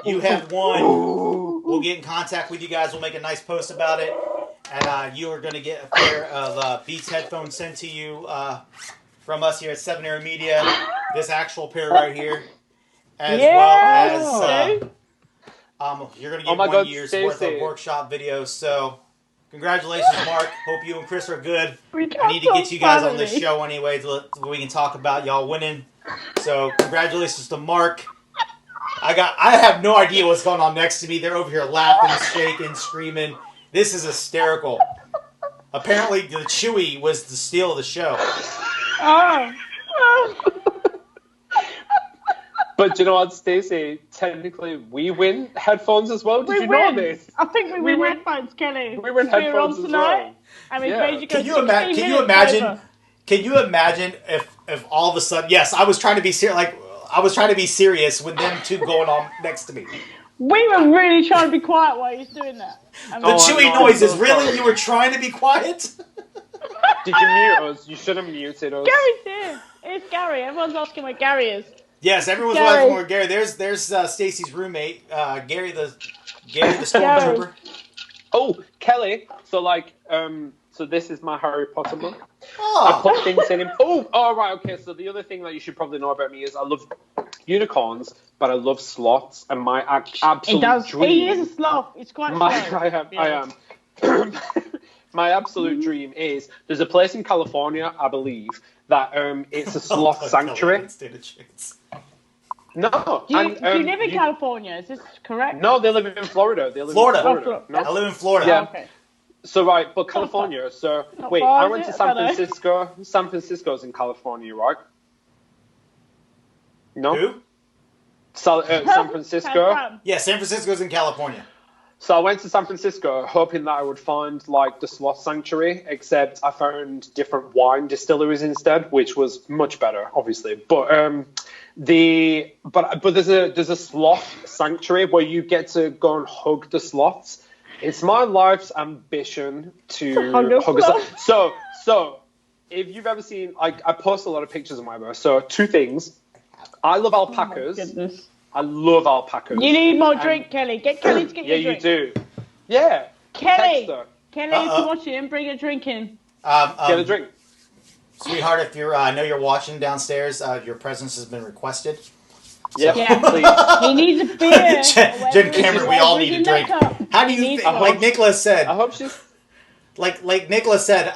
you have won. We'll get in contact with you guys. We'll make a nice post about it. And you are going to get a pair of Beats headphones sent to you from us here at Seminary Media. This actual pair right here. As well as you're going to get 1 year's worth of workshop videos. So congratulations, Mark. Hope you and Chris are good. I need to get you guys on this show anyway so we can talk about y'all winning. So congratulations to Mark. I have no idea what's going on next to me. They're over here laughing, shaking, screaming. This is hysterical. Apparently, the Chewy was the steal of the show. But you know what, Stacie? Technically, we win headphones as well. Did you know this? I think we win headphones, Kelly. We win headphones as well. I mean, Can you imagine? Can you imagine if all of a sudden? Yes, I was trying to be serious with them two going on next to me. We were really trying to be quiet while he was doing that. The chewy noises. Really? You were trying to be quiet? Did you mute us? You should have muted us. Gary's here. It's Gary. Everyone's asking where Gary is. Yes, everyone's asking where Gary. There's Stacey's roommate, Gary the stormtrooper. Oh, Kelly. So this is my Harry Potter book. I put things in him. Right, okay. So the other thing that you should probably know about me is I love unicorns, but I love sloths, and my absolute dream. He is a sloth. It's quite I am. My absolute dream is there's a place in California, I believe, that it's a sloth sanctuary. No. Do you live in California? Is this correct? No, they live in Florida. Florida. No? I live in Florida. Yeah. Okay. So, right, but California. So, wait, I went to San Francisco. San Francisco's in California, right? No? Who? San Francisco. Yeah, San Francisco's in California. So I went to San Francisco hoping that I would find like the sloth sanctuary, except I found different wine distilleries instead, which was much better, obviously. But there's a sloth sanctuary where you get to go and hug the sloths. It's my life's ambition to hug a sloth. So if you've ever seen, I post a lot of pictures on my website. So two things. I love alpacas. I love alpacas. You need more drink, Kelly. Get Kelly to get Yeah, you a drink. you do. Yeah. Kelly, Text her. Kelly, if you're watching, bring a drink in. Get a drink. Sweetheart, if you're, I know you're watching downstairs, your presence has been requested. Yeah, please. He needs a beer. Jen Cameron, we all need a drink. How do you think, like Nicholas said, I hope she's... like Nicholas said,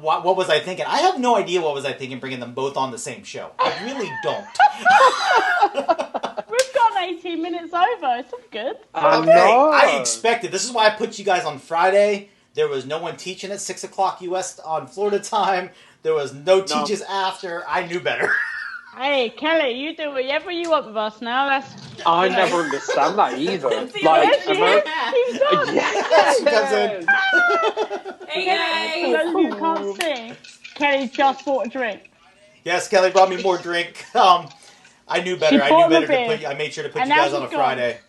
what was I thinking? I have no idea what was I thinking bringing them both on the same show. I really don't. We've gone 18 minutes over. It's all good. I expected. This is why I put you guys on Friday. There was no one teaching at 6 o'clock U.S. on Florida time. There was no teachers after. I knew better. Hey, Kelly, you do whatever you want with us now. I never understand that either. Yes, she does. Yes, she comes in. Hey, guys. For those of you who can't see, Kelly just bought a drink. Yes, Kelly brought me more drink. I knew better. I made sure to put you guys on a Friday.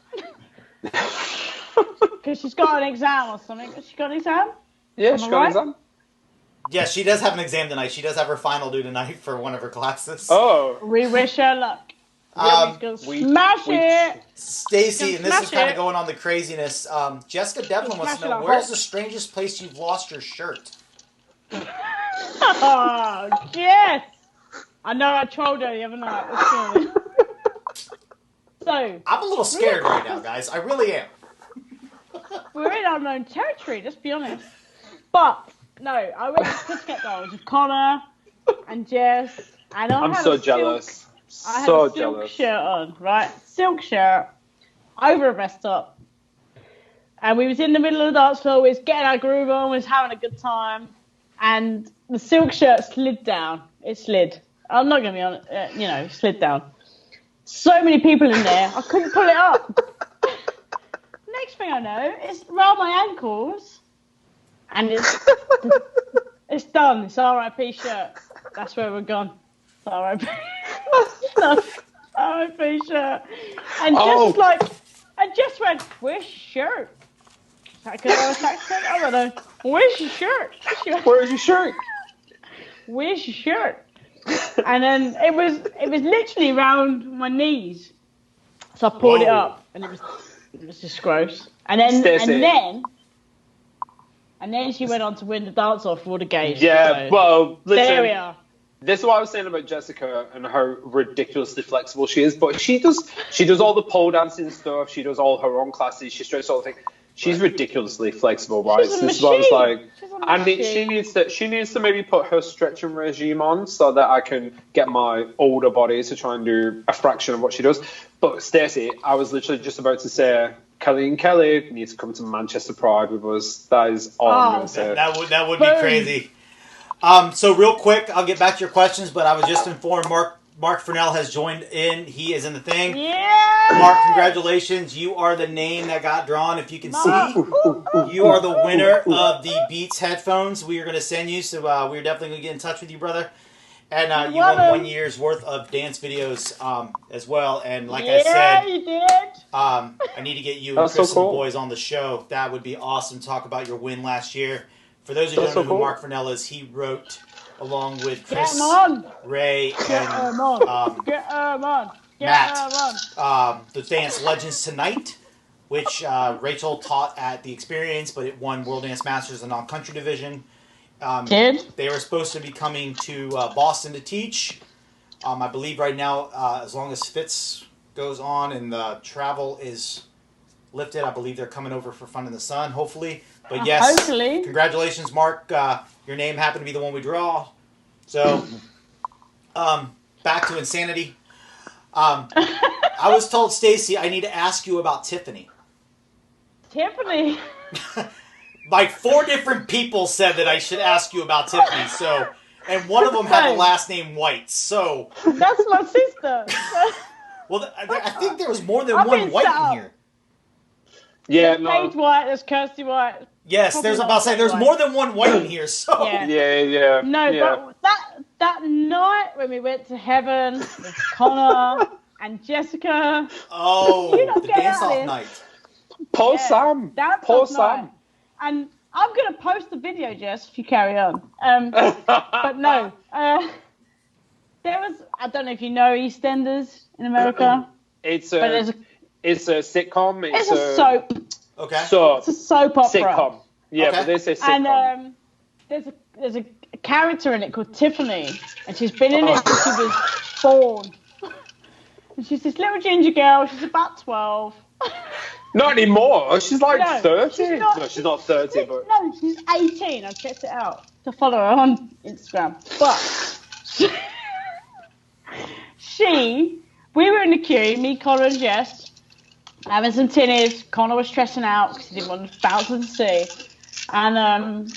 Because she's got an exam or something. Has she got an exam? Yeah, she's got an exam. Yeah, she does have an exam tonight. She does have her final due tonight for one of her classes. Oh. We wish her luck. Smash it! Stacie, and this is kind of going on the craziness. Jessica Devlin wants to know, where's the strangest place you've lost your shirt? Oh, yes! I know I trolled her the other night. So, I'm a little scared right now, guys. I really am. We're in unknown territory, let's be honest. But, no, I went to Pussycat Dolls with Connor and Jess. And I'm so jealous. I had a silk shirt on, right? Silk shirt, over a vest top. And we was in the middle of the dance floor, we was getting our groove on, we was having a good time. And the silk shirt slid down. It slid. I'm not going to be honest, it slid down. So many people in there, I couldn't pull it up. Next thing I know, it's around my ankles. And it's done. It's RIP shirt. That's where we're gone. It's RIP. RIP shirt. And just went, where's your shirt? I don't know. Where's your shirt? Where's your shirt? Where's your shirt? And then it was literally around my knees. So I pulled it up, and it was just gross. And then she went on to win the dance off for all the gays. Yeah, well, listen. There we are. This is what I was saying about Jessica and how ridiculously flexible she is. But she does all the pole dancing stuff. She does all her own classes. She stretches all the things. She's ridiculously flexible, right? She's a this is what I was like. She needs to maybe put her stretching regime on so that I can get my older body to try and do a fraction of what she does. But Stacie, I was literally just about to say, Kelly and Kelly need to come to Manchester Pride with us. That is all I'm going to say. That would be crazy. So real quick, I'll get back to your questions, but I was just informed Mark Furnell has joined in. He is in the thing. Yeah! Mark, congratulations. You are the name that got drawn. If you can see, you are the winner of the Beats headphones we are going to send you. So we're definitely going to get in touch with you, brother. And you won 1 year's worth of dance videos as well. And like I said, you did. I need to get you and Chris and the boys on the show. That would be awesome. Talk about your win last year. For those who don't know who Mark Furnell is, he wrote along with Chris, Ray, and Matt, the Dance Legends Tonight, which Rachel taught at the Experience, but it won World Dance Masters in non-country division. They were supposed to be coming to Boston to teach. I believe right now, as long as Fitz goes on and the travel is lifted, I believe they're coming over for Fun in the Sun, hopefully. But yes, hopefully. Congratulations, Mark. Your name happened to be the one we draw. So, back to insanity. I was told, Stacie, I need to ask you about Tiffany. Tiffany? Like 4 different people said that I should ask you about Tiffany. So, and one of them had the last name White. So that's my sister. Well, I think there was more than one White in here. Yeah, there's Paige White, there's Kirsty White. Yes, there's more than one White in here. So yeah. No, but that night when we went to Heaven with Connor and Jessica. Oh, the dance-off night. Poor Sam. And I'm going to post the video, Jess, if you carry on. But no. There was, I don't know if you know EastEnders in America. It's But a sitcom. it's a soap. Okay. So It's a soap opera. sitcom. Yeah, Okay. but this is sitcom. And there's a character in it called Tiffany, and she's been in it since she was born. And she's this little ginger girl. She's about 12. Not anymore. She's like No, 30. she's not 30, but no, she's 18. I checked it out to follow her on Instagram. But we were in the queue, me, Connor, and Jess, having some tinnies. Connor was stressing out because he didn't want to bounce to see. And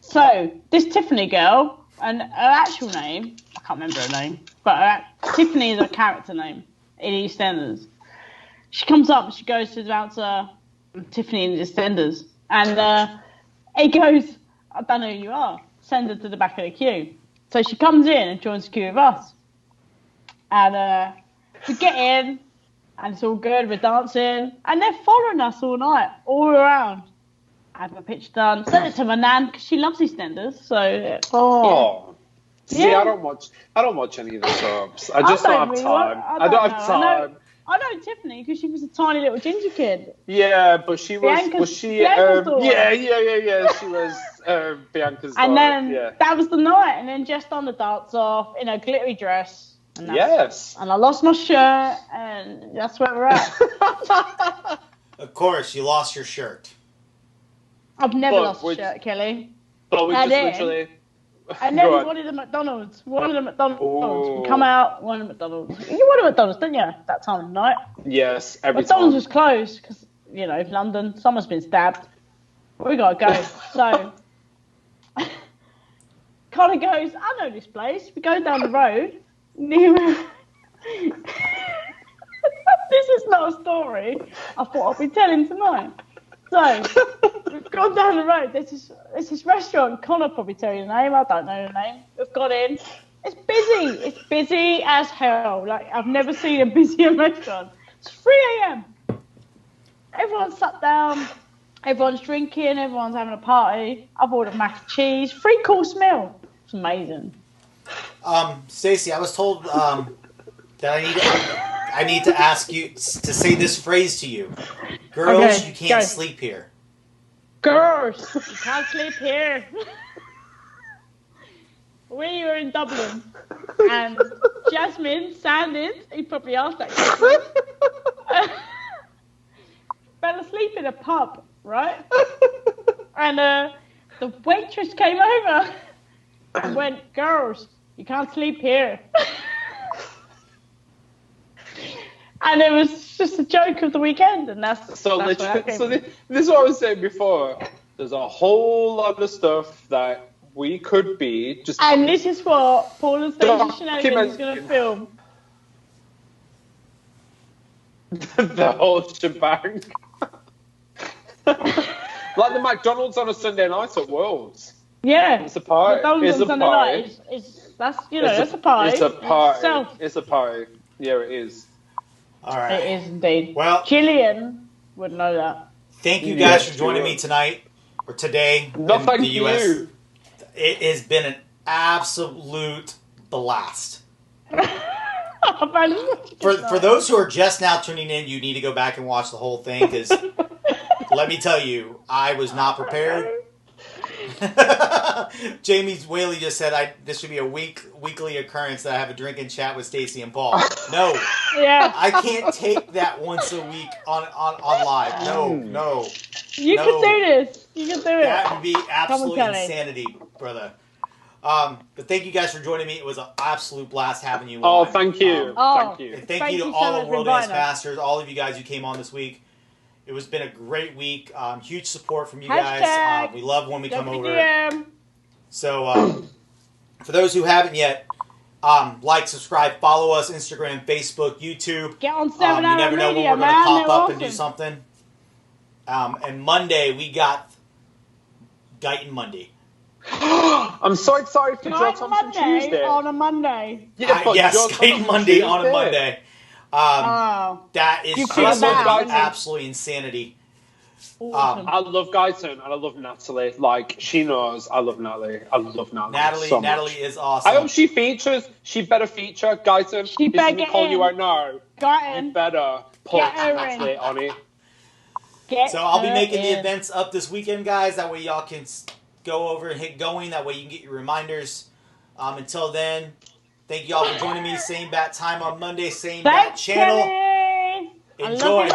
so this Tiffany girl, and her actual name, I can't remember her name, but Tiffany is her character name in EastEnders. She comes up and she goes to the bouncer, Tiffany in EastEnders, and he goes, I don't know who you are. Send her to the back of the queue. So she comes in and joins the queue with us. And we get in, and it's all good. We're dancing, and they're following us all night, all around. I have a picture done. Sent it to my nan because she loves EastEnders. So See, Yeah. I don't watch any of the soaps. I just don't have time. I don't have time. I know Tiffany because she was a tiny little ginger kid. Yeah, but she was Bianca's daughter. Yeah. She was Bianca's daughter. And then yeah. that was the night, and then Jess done the dance off in a glittery dress. And Yes. And I lost my shirt, and that's where we're at. Of course, you lost your shirt. I've never But lost a shirt, Kelly. But we And just then- literally. And then Go we on. wanted a McDonald's. We wanted a McDonald's. Ooh. We come out, wanted a McDonald's. You wanted a McDonald's, didn't you? That time of night. Yes, every McDonald's time. was closed because, you know, London, someone's been stabbed. We gotta go. So Connor goes, I know this place. We go down the road. Near This is not a story I thought I'd be telling tonight. So we've gone down the road. There's this restaurant. Connor probably tell you the name. I don't know the name. We've got in. It's busy. It's busy as hell. Like, I've never seen a busier restaurant. It's 3 a.m. Everyone's sat down. Everyone's drinking. Everyone's having a party. I've ordered mac and cheese. 3-course meal. It's amazing. Stacie, I was told that I need to ask you to say this phrase to you. Girls, Okay, you can't go. sleep here. Girls, you can't sleep here. We were in Dublin, and Jasmine Sanders, he probably asked that question, fell asleep in a pub, right? And the waitress came over and went, girls, you can't sleep here. And it was just a joke of the weekend, and that's So, what literally, happened. this is what I was saying before. There's a whole lot of stuff that we could be just. And this is what Paul and Stacie Shenanigans is going to film. The whole shebang. Like the McDonald's on a Sunday night at Worlds. Yeah. It's a party. McDonald's It's a on Sunday party. night that's a party. It's a party. Itself. It's a party. Yeah, it is. All right. It is indeed. Well- Gillian would know that. Thank you guys Yes, for joining sure. me tonight or today No, in thank the U.S. you. It has been an absolute blast. For those who are just now tuning in, you need to go back and watch the whole thing because let me tell you, I was not prepared. Jamie Whaley just said this should be a weekly occurrence that I have a drinking chat with Stacie and Paul. No, Yeah. I can't take that once a week on live. No. You can do this. You can do it. That would be absolute Kelly. insanity, brother. But thank you guys for joining me. It was an absolute blast having you Oh, on. thank you. Oh. Thank you. And thank you to so all much of for World Dance inviting us. Masters, all of you guys who came on this week. It has been a great week. Huge support from you guys. Hashtag We love when we come over. WDM. So, for those who haven't yet, like, subscribe, follow us, Instagram, Facebook, YouTube. Get on 7 You Hour never know when Media, we're going to man. pop They're up awesome. and do something. And Monday, we got Guyton Monday. I'm so excited for Joe Night Thompson Monday Tuesday. on a Monday. Yeah, but Yes, Joe Guyton Thompson Monday on a Tuesday. Monday. Oh, That is You just feel going to bad. be absolutely insanity. awesome. I love Guyton and I love Natalie. Like, she knows I love Natalie. I love Natalie. So much. Natalie is awesome. I hope she features. She better feature Guyton. She better This is get calling you in. out now. You better put Medley on it. So I'll be making the events up this weekend, guys. That way y'all can go over and hit going. That way you can get your reminders. Until then, thank you all for joining me. Same bat time on Monday, same bat channel. Kenny. Enjoy.